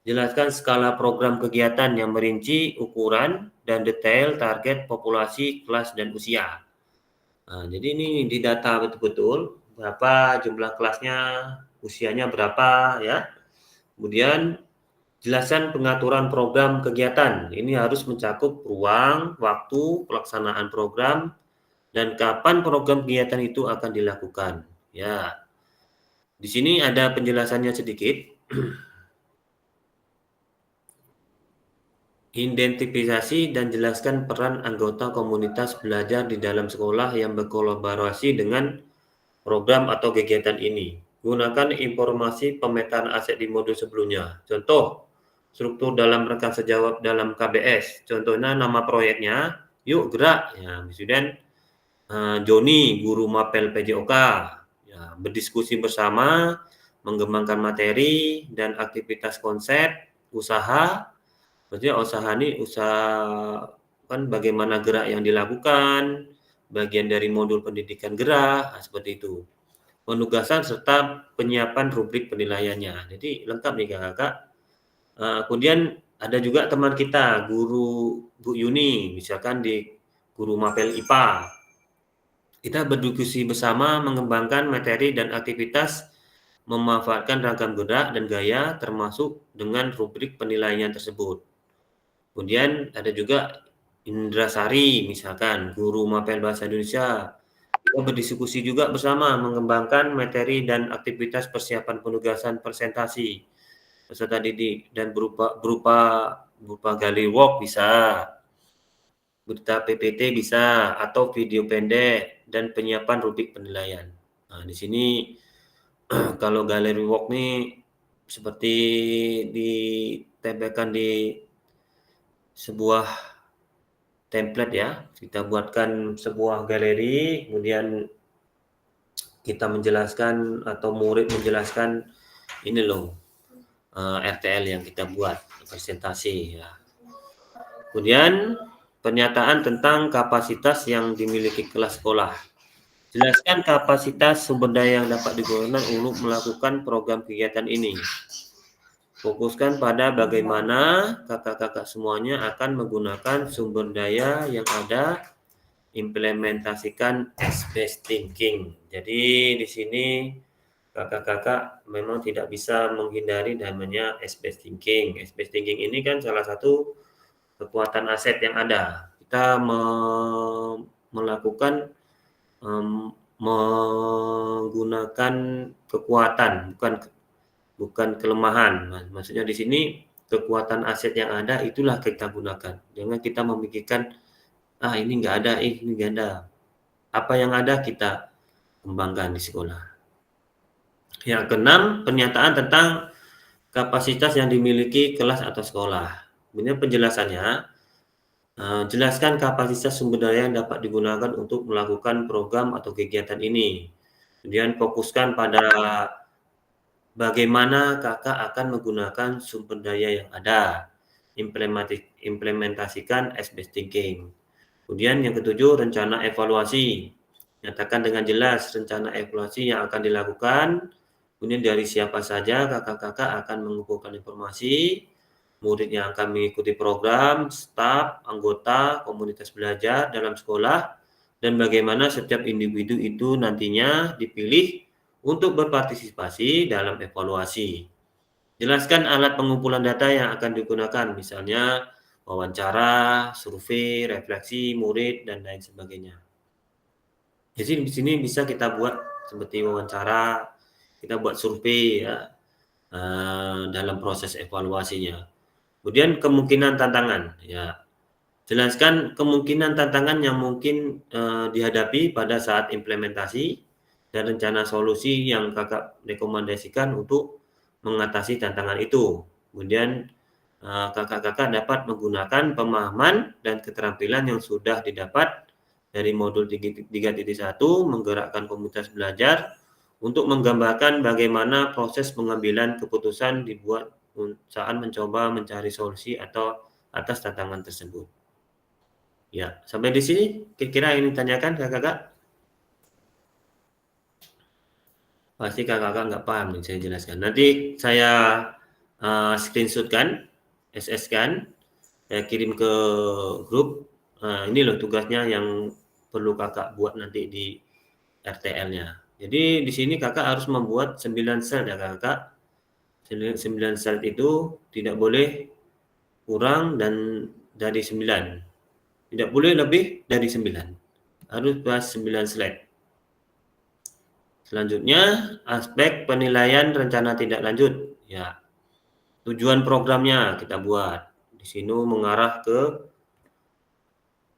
Jelaskan skala program kegiatan yang merinci ukuran dan detail target populasi, kelas, dan usia. Jadi ini didata betul-betul berapa jumlah kelasnya, usianya berapa ya. Kemudian jelaskan pengaturan program kegiatan. Ini harus mencakup ruang, waktu, pelaksanaan program, dan kapan program kegiatan itu akan dilakukan. Ya, di sini ada penjelasannya sedikit. Identifikasi dan jelaskan peran anggota komunitas belajar di dalam sekolah yang berkolaborasi dengan program atau kegiatan ini. Gunakan informasi pemetaan aset di modul sebelumnya. Contoh, struktur dalam rekam sejawab dalam KBS. Contohnya nama proyeknya, yuk gerak. Ya, Presiden Joni, guru mapel PJOK. Ya, berdiskusi bersama, mengembangkan materi dan aktivitas konsep, usaha. Maksudnya usaha kan bagaimana gerak yang dilakukan, bagian dari modul pendidikan gerak, seperti itu. Penugasan serta penyiapan rubrik penilaiannya. Jadi lengkap nih kakak. Kemudian ada juga teman kita, guru Bu Yuni, misalkan di guru mapel IPA. Kita berdiskusi bersama mengembangkan materi dan aktivitas, memanfaatkan ragam gerak dan gaya termasuk dengan rubrik penilaian tersebut. Kemudian ada juga Indrasari, misalkan guru mapel bahasa Indonesia. Kita berdiskusi juga bersama mengembangkan materi dan aktivitas persiapan penugasan presentasi peserta didik dan berupa gallery walk bisa, berita PPT bisa, atau video pendek dan penyiapan rubrik penilaian. Nah, di sini kalau gallery walk nih seperti ditempelkan di sebuah template ya, kita buatkan sebuah galeri, kemudian kita menjelaskan atau murid menjelaskan ini loh RTL yang kita buat presentasi ya. Kemudian pernyataan tentang kapasitas yang dimiliki kelas sekolah. Jelaskan kapasitas sumber daya yang dapat digunakan untuk melakukan program kegiatan ini. Fokuskan pada bagaimana kakak-kakak semuanya akan menggunakan sumber daya yang ada, implementasikan S-based thinking. Jadi di sini kakak-kakak memang tidak bisa menghindari namanya S-based thinking. S-based thinking ini kan salah satu kekuatan aset yang ada. Kita melakukan menggunakan kekuatan, bukan kelemahan. Nah, maksudnya di sini kekuatan aset yang ada itulah kita gunakan. Jangan kita memikirkan ini nggak ada, ini nggak ada. Apa yang ada kita kembangkan di sekolah. Yang keenam, pernyataan tentang kapasitas yang dimiliki kelas atau sekolah. Kemudian penjelasannya, Jelaskan kapasitas sumber daya yang dapat digunakan untuk melakukan program atau kegiatan ini. Kemudian fokuskan pada bagaimana kakak akan menggunakan sumber daya yang ada. Implementasikan as-based thinking. Kemudian yang ketujuh, rencana evaluasi. Nyatakan dengan jelas rencana evaluasi yang akan dilakukan. Kemudian dari siapa saja kakak-kakak akan mengumpulkan informasi. Murid yang akan mengikuti program, staf, anggota, komunitas belajar dalam sekolah, dan bagaimana setiap individu itu nantinya dipilih untuk berpartisipasi dalam evaluasi. Jelaskan alat pengumpulan data yang akan digunakan, misalnya wawancara, survei, refleksi murid, dan lain sebagainya. Jadi di sini bisa kita buat seperti wawancara, kita buat survei ya dalam proses evaluasinya. Kemudian kemungkinan tantangan, ya. Jelaskan kemungkinan tantangan yang mungkin dihadapi pada saat implementasi dan rencana solusi yang kakak rekomendasikan untuk mengatasi tantangan itu. Kemudian kakak-kakak dapat menggunakan pemahaman dan keterampilan yang sudah didapat dari modul 3.1 menggerakkan komunitas belajar untuk menggambarkan bagaimana proses pengambilan keputusan dibuat saat mencoba mencari solusi atau atas tantangan tersebut. Ya, sampai di sini kira-kira ini tanyakan kakak-kakak. Pasti kakak-kakak nggak paham nih saya jelaskan. Nanti saya screenshotkan, SS kan, saya kirim ke grup. Ini loh tugasnya yang perlu kakak buat nanti di RTL-nya. Jadi di sini kakak harus membuat 9 sel ya kakak. 9 sel itu tidak boleh kurang dan dari 9. Tidak boleh lebih dari 9. Harus pas 9 slide. Selanjutnya, aspek penilaian rencana tindak lanjut. Ya. Tujuan programnya kita buat. Di sini mengarah ke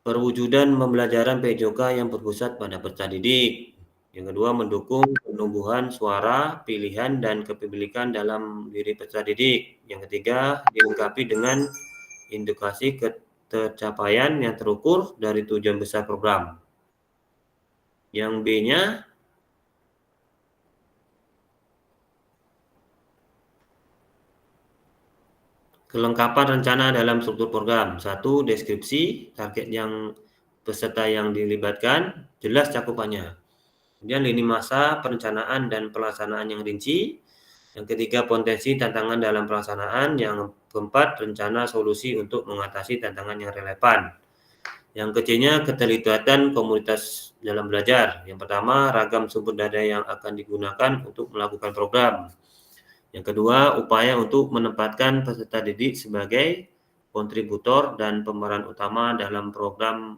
perwujudan pembelajaran PJOK yang berpusat pada peserta didik. Yang kedua, mendukung penumbuhan suara, pilihan, dan kepemilikan dalam diri peserta didik. Yang ketiga, dilengkapi dengan indikasi tercapaian yang terukur dari tujuan besar program. Yang B-nya, kelengkapan rencana dalam struktur program. 1. Deskripsi, target yang peserta yang dilibatkan, jelas cakupannya. Kemudian lini masa, perencanaan dan pelaksanaan yang rinci. Yang ketiga, potensi tantangan dalam pelaksanaan. Yang keempat, rencana solusi untuk mengatasi tantangan yang relevan. Yang ketiga, keterlibatan komunitas dalam belajar. Yang pertama, ragam sumber daya yang akan digunakan untuk melakukan program. Yang kedua, upaya untuk menempatkan peserta didik sebagai kontributor dan pemeran utama dalam program.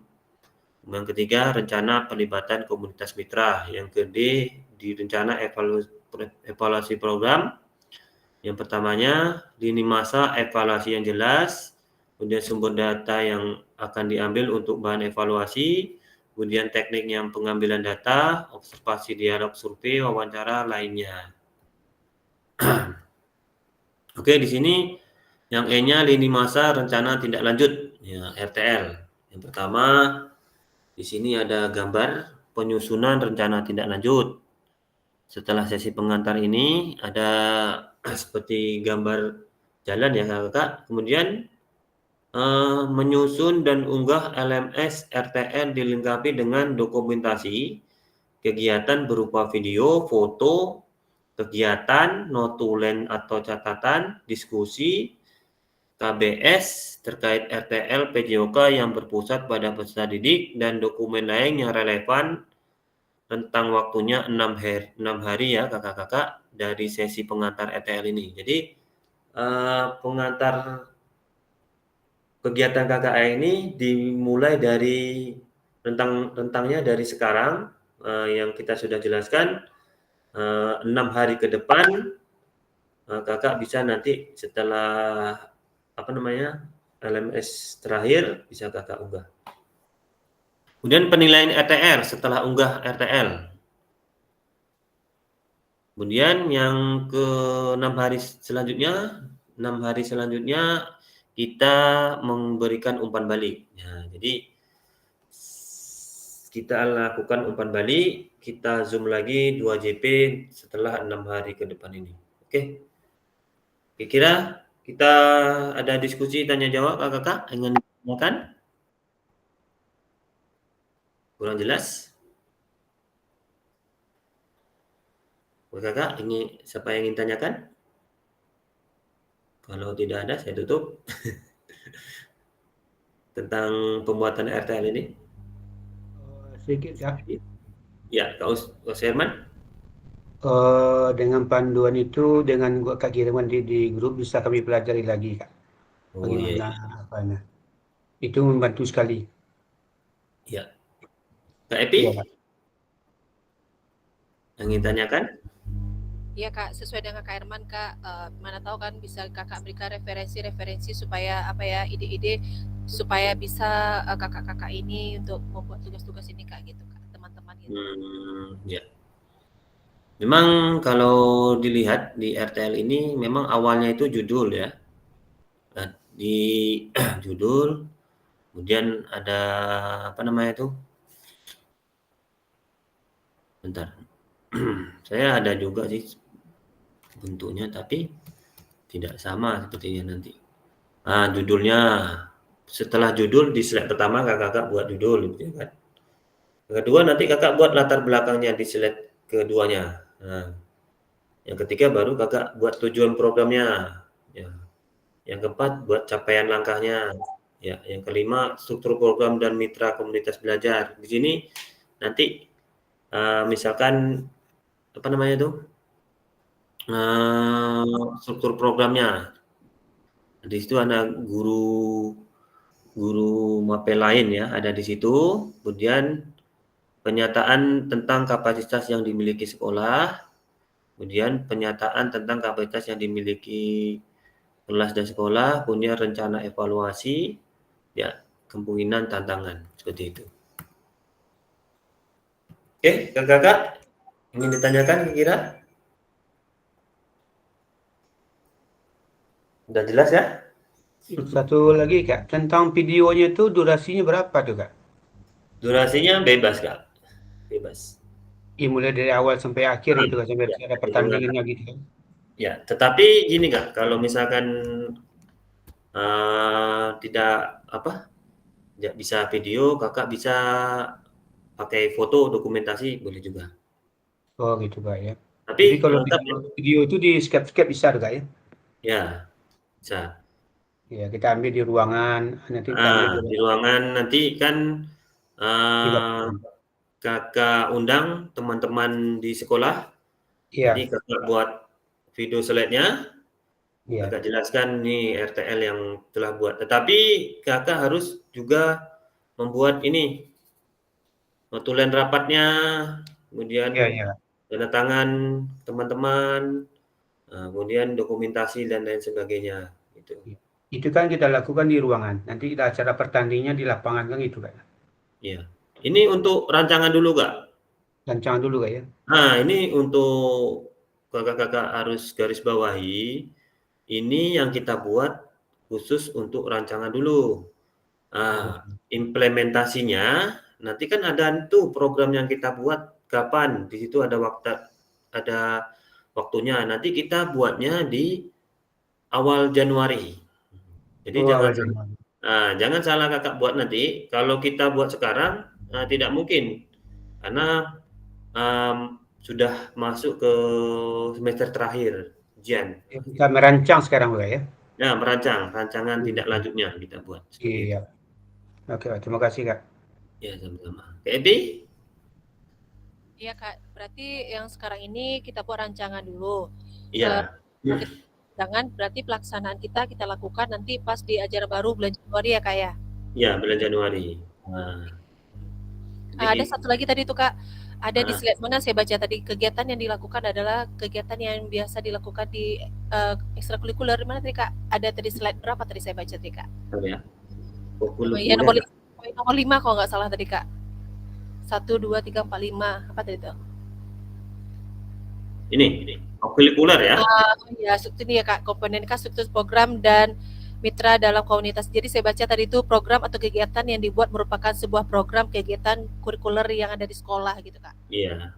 Yang ketiga, rencana pelibatan komunitas mitra. Yang kedua, di rencana evaluasi program. Yang pertamanya, lini masa evaluasi yang jelas, kemudian sumber data yang akan diambil untuk bahan evaluasi, kemudian teknik yang pengambilan data, observasi dialog survei, wawancara lainnya. Oke, di sini yang E-nya lini masa rencana tindak lanjut, ya, RTL. Yang pertama, di sini ada gambar penyusunan rencana tindak lanjut. Setelah sesi pengantar ini ada seperti gambar jalan ya kakak. Kemudian menyusun dan unggah LMS RTL dilengkapi dengan dokumentasi kegiatan berupa video, foto, kegiatan, notulen atau catatan, diskusi, KBS terkait RTL PJOK yang berpusat pada peserta didik dan dokumen lain yang relevan rentang waktunya 6 hari ya kakak-kakak dari sesi pengantar RTL ini. Jadi pengantar kegiatan KKA ini dimulai dari rentangnya dari sekarang yang kita sudah jelaskan 6 hari ke depan kakak bisa nanti setelah LMS terakhir bisa kakak unggah. Kemudian penilaian RTL setelah unggah RTL. Kemudian yang ke 6 hari selanjutnya kita memberikan umpan balik. Nah, jadi kita lakukan umpan balik, kita zoom lagi 2 JP setelah 6 hari ke depan ini. Oke. Kira-kira kita ada diskusi tanya jawab kakak ingin tanyakan? Kurang jelas? Kakak ini siapa yang ingin tanyakan? Kalau tidak ada saya tutup. Tentang pembuatan RTL ini. Sedikit ya. Ya, Kak Herman. Dengan panduan itu, dengan Kak kiriman di grup bisa kami pelajari lagi Kak. Oh Bagaimana iya. apanya. Itu membantu sekali. Ya. Kak Epi? Iya, Kak. Yang ingin tanyakan? Iya Kak, sesuai dengan Kak Herman Kak, mana tahu kan bisa Kakak berikan referensi-referensi supaya apa ya, ide-ide supaya bisa kakak-kakak ini untuk membuat tugas-tugas ini Kak gitu Kak, teman-teman gitu. Ya. Memang kalau dilihat di RTL ini memang awalnya itu judul ya. Nah, di judul kemudian ada apa namanya itu? Bentar. Saya ada juga sih bentuknya tapi tidak sama sepertinya nanti. Nah, judulnya setelah judul di slide pertama kakak buat judul gitu kan. Kedua nanti kakak buat latar belakangnya di slide keduanya. Nah, yang ketiga baru kakak buat tujuan programnya. Ya. Yang keempat buat capaian langkahnya. Ya, yang kelima struktur program dan mitra komunitas belajar. Di sini nanti misalkan apa namanya itu? Struktur programnya. Di situ ada guru mapel lain ya, ada di situ. Kemudian penyataan tentang kapasitas yang dimiliki sekolah. Kemudian penyataan tentang kapasitas yang dimiliki kelas dan sekolah, kemudian rencana evaluasi, ya kemungkinan tantangan seperti itu. Oke, kakak ingin ditanyakan kira-kira? Udah jelas ya? Satu lagi Kak, tentang videonya itu durasinya berapa tuh Kak? Durasinya bebas Kak, bebas. Mulai dari awal sampai akhir gitu Kak, sampai Ya, ada pertandingannya gitu kan? Ya, tetapi gini Kak, kalau misalkan tidak bisa video, kakak bisa pakai foto dokumentasi boleh juga. Oh gitu Kak ya. Tapi Jadi kalau tetap video itu di skip bisa tuh Kak ya? ya bisa. Ya, kita ambil di ruangan, nanti kita ambil di Di ruangan nanti kan ruangan. kakak undang teman-teman di sekolah. Jadi Iya, kakak buat video slide-nya, iya. kakak jelaskan nih RTL yang telah buat. Tetapi kakak harus juga membuat ini notulen rapatnya, kemudian Iya, iya. tanda tangan teman-teman, kemudian dokumentasi dan lain sebagainya. Gitu. Itu kan kita lakukan di ruangan. Nanti kita acara pertandingannya di lapangan kan gitu Kak. Iya. Ini untuk rancangan dulu Kak. Rancangan dulu Kak ya. Nah, ini untuk kakak-kakak harus garis bawahi. Ini yang kita buat khusus untuk rancangan dulu. Implementasinya nanti kan ada tuh program yang kita buat kapan. Di situ ada waktunya. Nanti kita buatnya di awal Januari. Jadi jangan salah kakak buat nanti. Kalau kita buat sekarang tidak mungkin karena sudah masuk ke semester terakhir ujian. Kita merancang sekarang Kak ya. Ya, rancangan tidak lanjutnya kita buat. Iya. Oke, terima kasih Kak. Ya, sama-sama. Kak Ebi? Iya Kak, berarti yang sekarang ini kita buat rancangan dulu. Iya. Jangan berarti pelaksanaan kita lakukan nanti pas di ajaran baru bulan Januari ya Kak ya? Iya, bulan Januari. Ada satu lagi tadi tuh Kak, ada di slide mana saya baca tadi, kegiatan yang dilakukan adalah kegiatan yang biasa dilakukan di ekstrakurikuler. Mana tadi Kak? Ada tadi slide berapa tadi saya baca tadi Kak? Ya. Ya, nomor 5 kalau nggak salah tadi Kak. 1, 2, 3, 4, 5. Apa tadi itu? Ini kurikuler ya? Ya, ini ya Kak, komponen Kak, struktur program dan mitra dalam komunitas. Jadi saya baca tadi itu program atau kegiatan yang dibuat merupakan sebuah program kegiatan kurikuler yang ada di sekolah gitu Kak. Iya.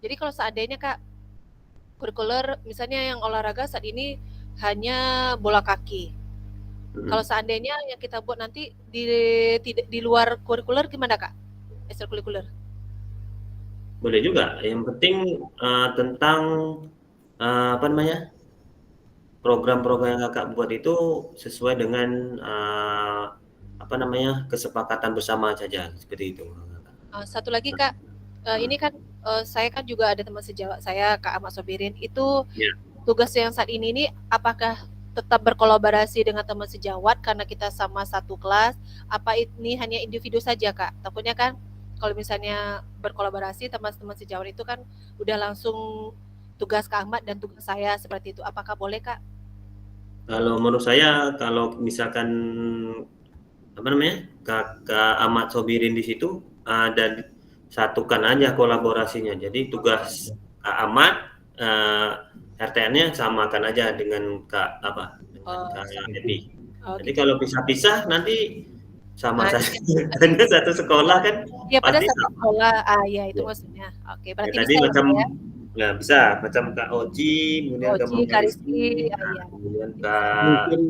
Jadi kalau seandainya Kak, kurikuler misalnya yang olahraga saat ini hanya bola kaki. Kalau seandainya yang kita buat nanti di luar kurikuler gimana Kak? Ekstrakurikuler. Boleh juga. Yang penting tentang apa namanya? Program-program yang Kakak buat itu sesuai dengan apa namanya? Kesepakatan bersama saja, seperti itu. Satu lagi Kak, ini kan saya kan juga ada teman sejawat saya Kak Ahmad Sobirin. Itu Ya. tugas yang saat ini apakah tetap berkolaborasi dengan teman sejawat karena kita sama satu kelas? Apa ini hanya individu saja Kak? Takutnya kan kalau misalnya berkolaborasi teman-teman sejawat itu kan udah langsung tugas Kak Ahmad dan tugas saya seperti itu. Apakah boleh Kak? Kalau menurut saya, kalau misalkan apa namanya, Kakak Ahmad Sobirin di situ dan satukan aja kolaborasinya. Jadi tugas Kak Ahmad RTN-nya samakan aja dengan Kak Epi. Jadi gitu. kalau pisah-pisah nanti sama saja. Karena satu sekolah kan. Ya pada pasti satu sama. sekolah. Ya itu maksudnya. Oke, berarti Ya, tadi bisa macam ya. nggak bisa, macam Kak Oji, kemudian Kak Oji, Kak Rizky, iya. kemudian Kak Mungkin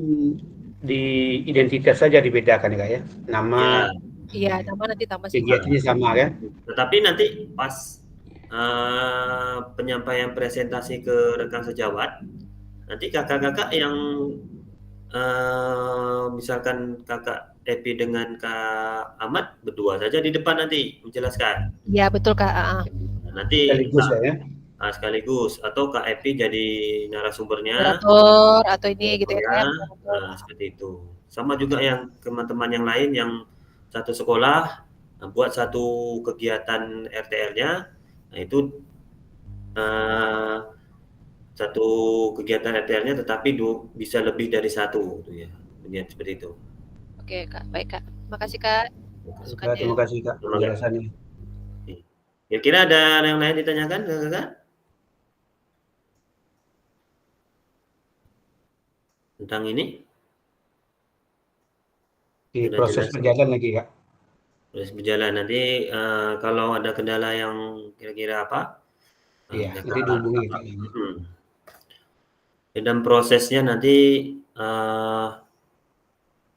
di identitas saja dibedakan ya Kak ya. Nama Iya, nama nanti tambah sih. kegiatannya sama kan. Tetapi nanti pas penyampaian presentasi ke rekan sejawat, nanti kakak-kakak yang misalkan Kakak Epi dengan Kak Ahmad berdua saja di depan nanti menjelaskan. Iya betul Kak. Nanti Sekaligus ya. sekaligus atau Kak Epi jadi narasumbernya. Moderator atau ini gitu ya. Seperti itu. Sama juga yang teman-teman yang lain yang satu sekolah buat satu kegiatan RTL-nya, nah itu satu kegiatan RTL-nya tetapi bisa lebih dari satu, gitu ya. Kemudian seperti itu. Oke Kak, baik Kak. Makasih Kak. Terima kasih Kak penjelasannya. Kira-kira ada yang lain ditanyakan Kakak? Tentang ini? Di proses berjalan lagi Kak. Proses berjalan nanti kalau ada kendala yang kira-kira apa? Iya, nanti dihubungi Kak. Dan prosesnya nanti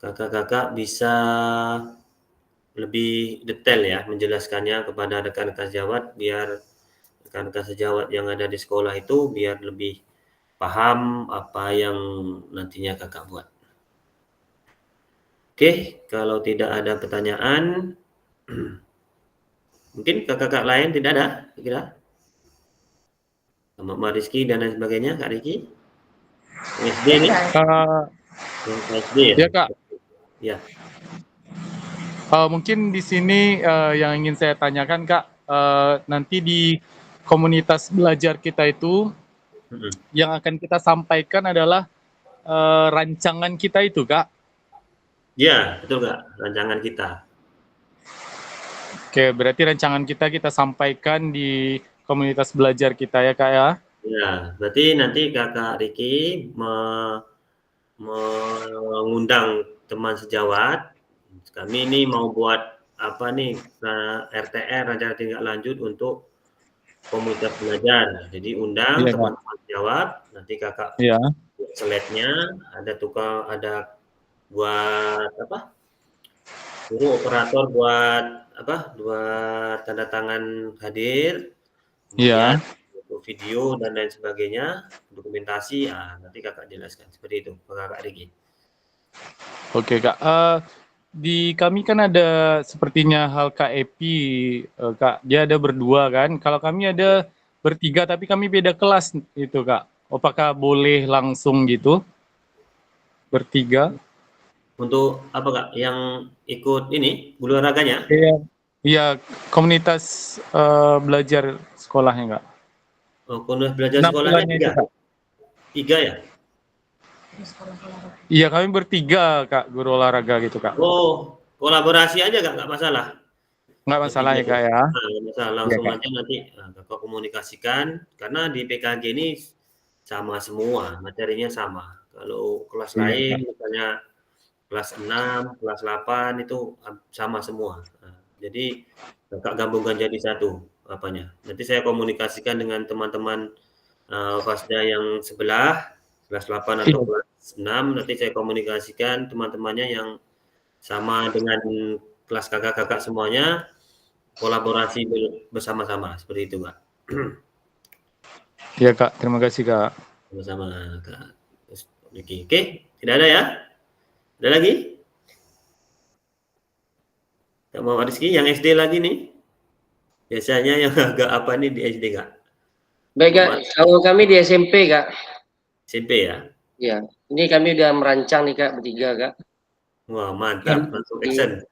kakak-kakak bisa lebih detail ya menjelaskannya kepada rekan-rekan sejawat biar rekan-rekan sejawat yang ada di sekolah itu biar lebih paham apa yang nantinya kakak buat. Oke, kalau tidak ada pertanyaan, mungkin kakak-kakak lain tidak ada, kira? Sama Mbak Rizky dan lain sebagainya, Kak Rizky? SD nih? SD ya? Ya Kak. Ya. Mungkin di sini yang ingin saya tanyakan Kak, nanti di komunitas belajar kita itu yang akan kita sampaikan adalah rancangan kita itu Kak. Ya, betul Kak, rancangan kita. Oke, berarti rancangan kita sampaikan di komunitas belajar kita ya Kak ya? Ya, berarti nanti Kakak Riki mengundang teman sejawat. Kami ini mau buat apa nih RTR, rencana tindak lanjut untuk komunitas belajar. Jadi undang teman-teman sejawat, nanti Kakak slide-nya ada buat apa? Suruh operator buat apa? Buat tanda tangan hadir. Iya. Video dan lain sebagainya, dokumentasi, nanti kakak jelaskan seperti itu, kakak Riki. Oke Kak, di kami kan ada sepertinya hal Kak Epi, Kak, dia ada berdua kan, kalau kami ada bertiga tapi kami beda kelas itu Kak, apakah boleh langsung gitu, bertiga? Untuk apa Kak, yang ikut ini, bulu olahraganya? Iya, komunitas belajar sekolahnya Kak. Oh, komunitas belajar sekolahnya 3 ya? Iya, kami bertiga Kak, guru olahraga gitu Kak. Oh, kolaborasi aja Kak, nggak masalah. Nggak masalah ya Kak ya? Nggak masalah, langsung aja nanti kakak komunikasikan, karena di PKG ini sama semua, materinya sama. Kalau kelas Iya, lain misalnya kelas 6, kelas 8 itu sama semua. Nah, jadi Kakak gabungkan jadi satu apanya. Nanti saya komunikasikan dengan teman-teman Fasda yang sebelah kelas 8 atau kelas 6, nanti saya komunikasikan teman-temannya yang sama dengan kelas kakak-kakak semuanya, kolaborasi bersama-sama seperti itu, Kak. Iya Kak, terima kasih Kak. Sama-sama, Kak. Oke, tidak ada ya? Ada lagi? Kak Muhammad Rizky yang SD lagi nih. Biasanya yang agak apa nih di SD, Kak? Baik Kak, kalau kami di SMP Kak. SMP ya? Ya, ini kami udah merancang nih Kak bertiga Kak. Wah, mantap. Langsung action.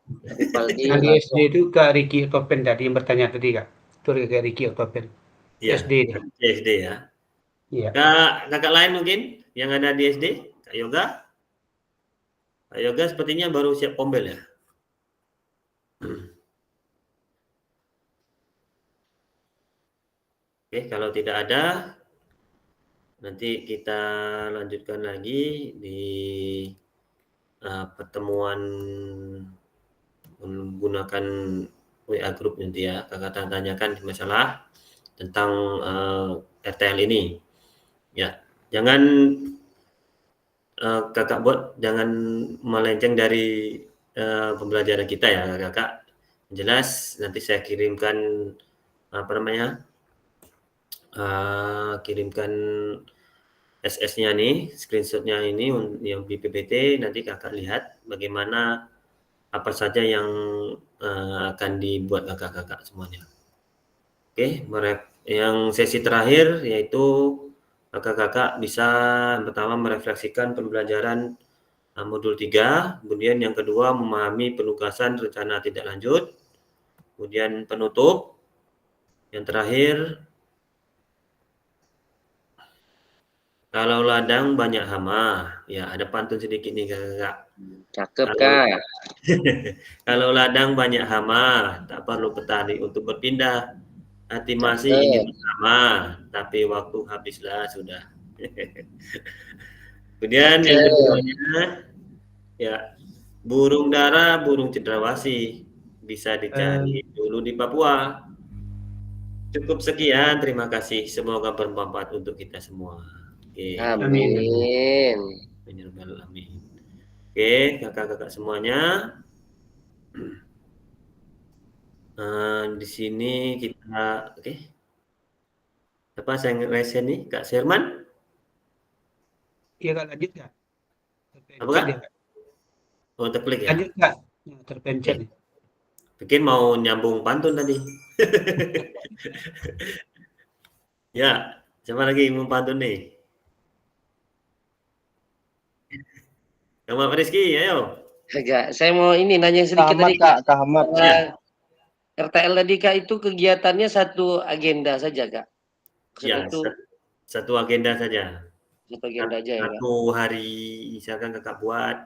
Yang di SD itu Kak Ricky Octopen tadi yang bertanya tadi Kak. Itu Kak Ricky Octopen. Iya, SD nih. SD ya. Iya. Kakak lain mungkin yang ada di SD? Kak Yoga? Kak Yoga sepertinya baru siap pombel ya? Oke, kalau tidak ada, nanti kita lanjutkan lagi di pertemuan menggunakan WA Group nanti ya. Kakak tanyakan masalah tentang RTL ini. Ya, jangan kakak buat jangan melenceng dari pembelajaran kita ya kakak. Jelas nanti saya kirimkan apa namanya kirimkan SS-nya nih, screenshot-nya ini yang di PPT, nanti kakak lihat bagaimana apa saja yang akan dibuat kakak-kakak semuanya. Oke, yang sesi terakhir yaitu kakak-kakak bisa pertama merefleksikan pembelajaran modul 3, kemudian yang kedua memahami penugasan rencana tindak lanjut, kemudian penutup, yang terakhir kalau ladang banyak hama, ya ada pantun sedikit nih kakak. Cakep Kak. Kalau ladang banyak hama, tak perlu petani untuk berpindah. Hati masih ingin bersama, tapi waktu habislah sudah. Kemudian yang keduanya, ya burung dara, burung cendrawasih bisa dicari dulu di Papua. Cukup sekian, terima kasih. Semoga bermanfaat untuk kita semua. Oke. Amin. Amin. Oke, kakak-kakak semuanya. Di sini kita, oke. Apa saya ngeresen nih, Kak Sherman? Iya Kak, lanjut Kak. Apa Kak? Oh, terklik ya? Lanjut Kak. Terpencet. Oke. Bikin mau nyambung pantun tadi. Ya, siapa lagi mau pantun nih? Kamu Rizky, ayo. Enggak, saya mau ini nanya sedikit tadi Kak, Ahmad. Ya. RTL tadi Kak itu kegiatannya satu agenda saja Kak. Ya, Itu satu agenda saja. satu agenda aja ya Kak. Satu hari misalkan kakak buat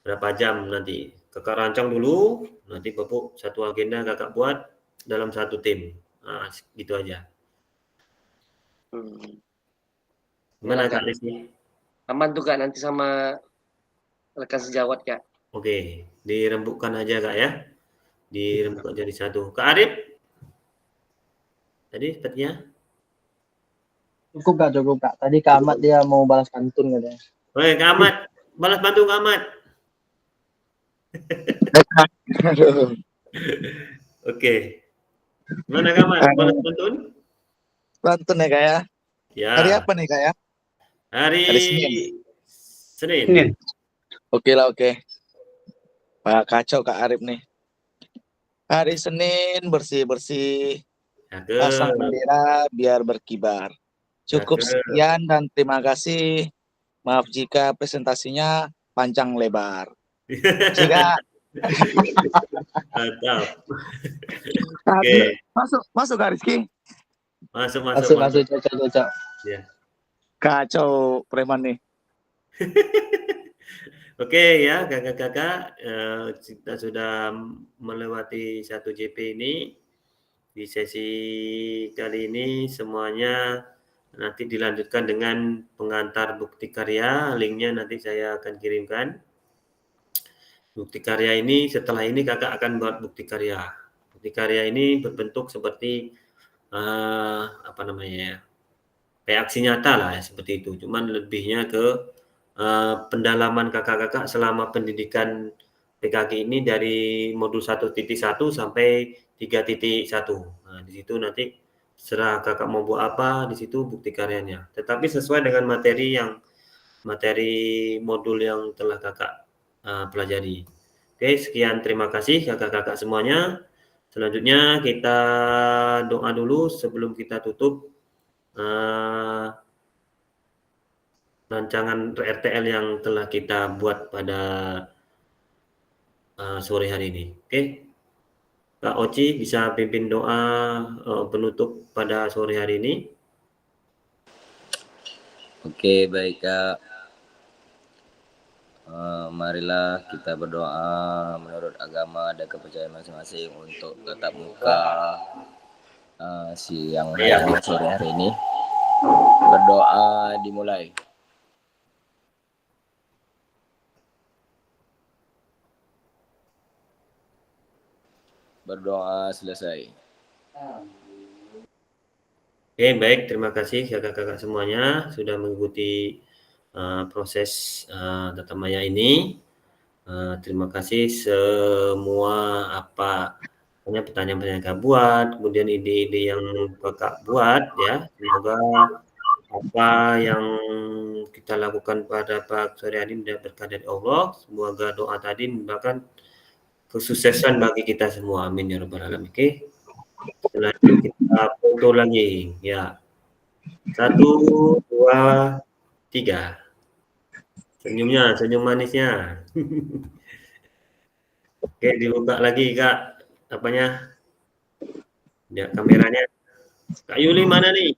berapa jam nanti. Kakak rancang dulu, nanti Bapak satu agenda kakak buat dalam satu tim. Nah, gitu aja. Gimana Kak Rizky? Aman tuh Kak nanti sama rekan sejawat Kak. Oke, dirembukkan aja Kak ya. Dirembukkan jadi satu. Kak Arif? Tadi sepertinya? Cukup Kak. Tadi Kak Ahmad dia mau balas pantun katanya. Oke, Kak Ahmad. Balas bantu Kak Ahmad. Oke. Gimana Kak Ahmad? Balas pantun? Pantun ya Kak ya? Ya. Hari apa nih Kak ya? Hari Senin. Oke lah, oke. Pak kacau Kak Arif nih. Hari Senin bersih-bersih. Pasang bendera biar berkibar. Cukup sekian dan terima kasih. Maaf jika presentasinya panjang lebar. Jika Mantap. Oke. Masuk Kak Rizky. Masuk. Cocok. Ya. Kacau preman nih. Oke ya kakak-kakak, kita sudah melewati 1 JP ini. Di sesi kali ini semuanya nanti dilanjutkan dengan pengantar bukti karya, linknya nanti saya akan kirimkan. Bukti karya ini, setelah ini kakak akan buat bukti karya. Bukti karya ini berbentuk seperti apa namanya ya, kayak aksi nyata lah ya, seperti itu. Cuman lebihnya ke pendalaman kakak-kakak selama pendidikan PKK ini dari modul 1.1 sampai 3.1. Nah, di situ nanti serah kakak mau buat apa, di situ bukti karyanya. Tetapi sesuai dengan materi modul yang telah kakak pelajari. Oke, sekian, terima kasih kakak-kakak semuanya. Selanjutnya kita doa dulu sebelum kita tutup rancangan RTL yang telah kita buat pada sore hari ini. Oke, Kak Oci bisa pimpin doa penutup pada sore hari ini. Oke, baik Kak. Marilah kita berdoa menurut agama dan kepercayaan masing-masing untuk tatap muka siang hari sore hari ini. Berdoa dimulai. Berdoa selesai. Oke, baik, terima kasih kakak-kakak semuanya sudah mengikuti proses Datamaya ini. Terima kasih semua pertanyaan-pertanyaan kakak buat, kemudian ide-ide yang kakak buat ya. Semoga apa yang kita lakukan pada sore hari ini berkah dari Allah. Semoga doa tadi merupakan kesuksesan bagi kita semua. Amin ya rabbal alamin. Oke. Selanjutnya kita foto lagi ya. 1, 2, 3. Senyum manisnya. Oke, dibuka lagi Kak. Apanya? Ya, kameranya. Kak Yuli mana nih?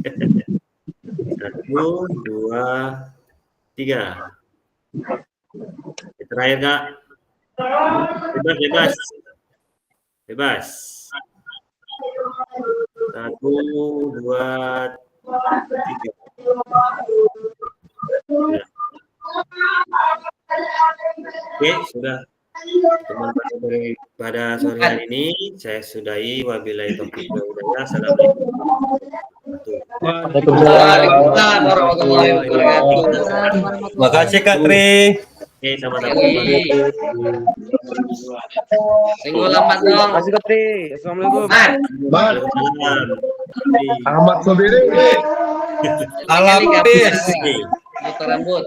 1, 2, 3. Terakhir Kak. Bebas. 1, 2, 3. Ya. Oke, sudah. Teman-teman pada sore hari ini saya sudahi. Wabillahi taufiq wal hidayah. Assalamualaikum Waalaikumsalam warahmatullahi wabarakatuh. Makasih Kak Tri. Oke, sama-sama. Tunggu lambat dong. Makasih Kak Tri. Assalamualaikum. Waalaikumsalam. Ahmad Sobiri. Alapis. Foto rambut.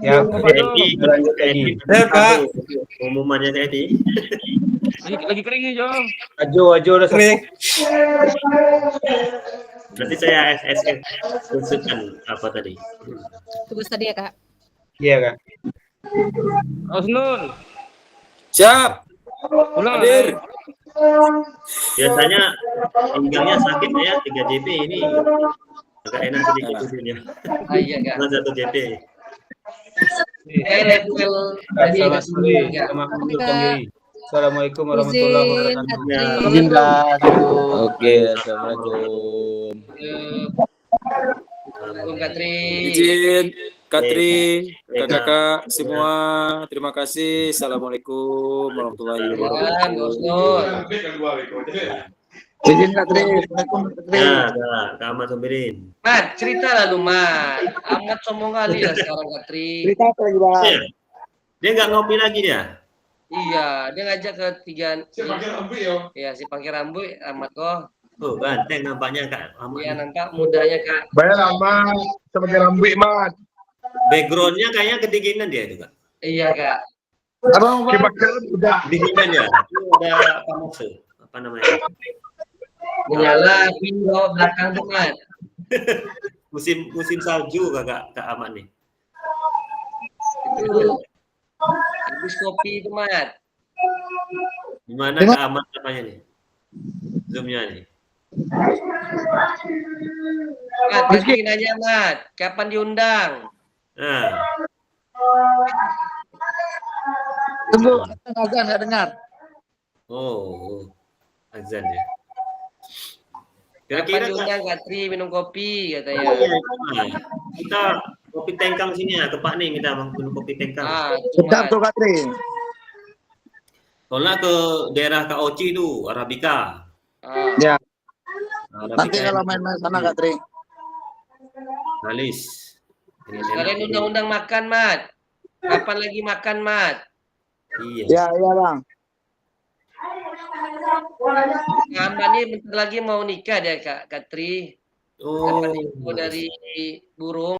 Ya, Edi, Ya Kak. pengumumannya Edi. Lagi kering nih Jom. Ajo udah Kering. Berarti saya SSN konsultan apa tadi? Tugas tadi ya Kak. Iya Kak. Osnul. Siap. Pulang. Hadir. Biasanya pinggangnya sakit ya 3 JP ini agak enak sedikit tidurnya. Iya Kak. Cuma 1 JP. Level tadi Selamat sore. Kak. Selamat dulu kami. Assalamualaikum warahmatullahi wabarakatuh. Ya. Izin Kak. Oke, assalamualaikum. Assalamualaikum Kak Tri. Izin Katri, kakak-kakak semua, terima kasih. Assalamualaikum warahmatullahi Salam, wabarakatuh. Gosnul. Izin Kak Tri. Assalamualaikum Kak Tri. Ya, Kak Ahmad Sobirin. Mat, cerita lah lu Mat. Amat sombong kali lah sekarang Kak Tri. Cerita apa lagi Bang? Ya. Dia nggak ngopi lagi dia. Iya, dia ngajak ke tiga. Si pakai rambut ya. Iya, si pakai rambut Amat kok. Oh, ganteng nampaknya Kak Ahmad. Iya, nampak mudanya Kak. Bayar lama sebagai rambut Mat. Backgroundnya kayaknya kedinginan dia itu Kak. Iya Kak. Abang kebakaran udah. Kedinginan ya. Itu ada apa namanya? Menyala pintu belakang tuh Mat. musim salju Kak Ahmad nih. Itu habis kopi itu Mat. Gimana Kak Ahmad apanya nih? Zoom-nya nih. Mat, tadi nanya Mat, kapan diundang? Nah, Tunggu, azan nggak dengar. oh, azan ya. Kira-kira Kak, diundang Kak Tri minum kopi katanya. kita kopi tengkang sini ya, ke Pak nih minta minum kopi tengkang. Sedap tuh Kak Tri. Soalnya ke daerah Kak Oci itu, Arabica. Ya. Arabica Nanti kalau main-main sana Kak Tri. Halis. Sekalian undang-undang makan, Mat. Kapan lagi makan, Mat? Iya. Ya, iya Bang. Hamba nih bentar lagi mau nikah dia Kak Tri. Oh. Dapat info dari burung.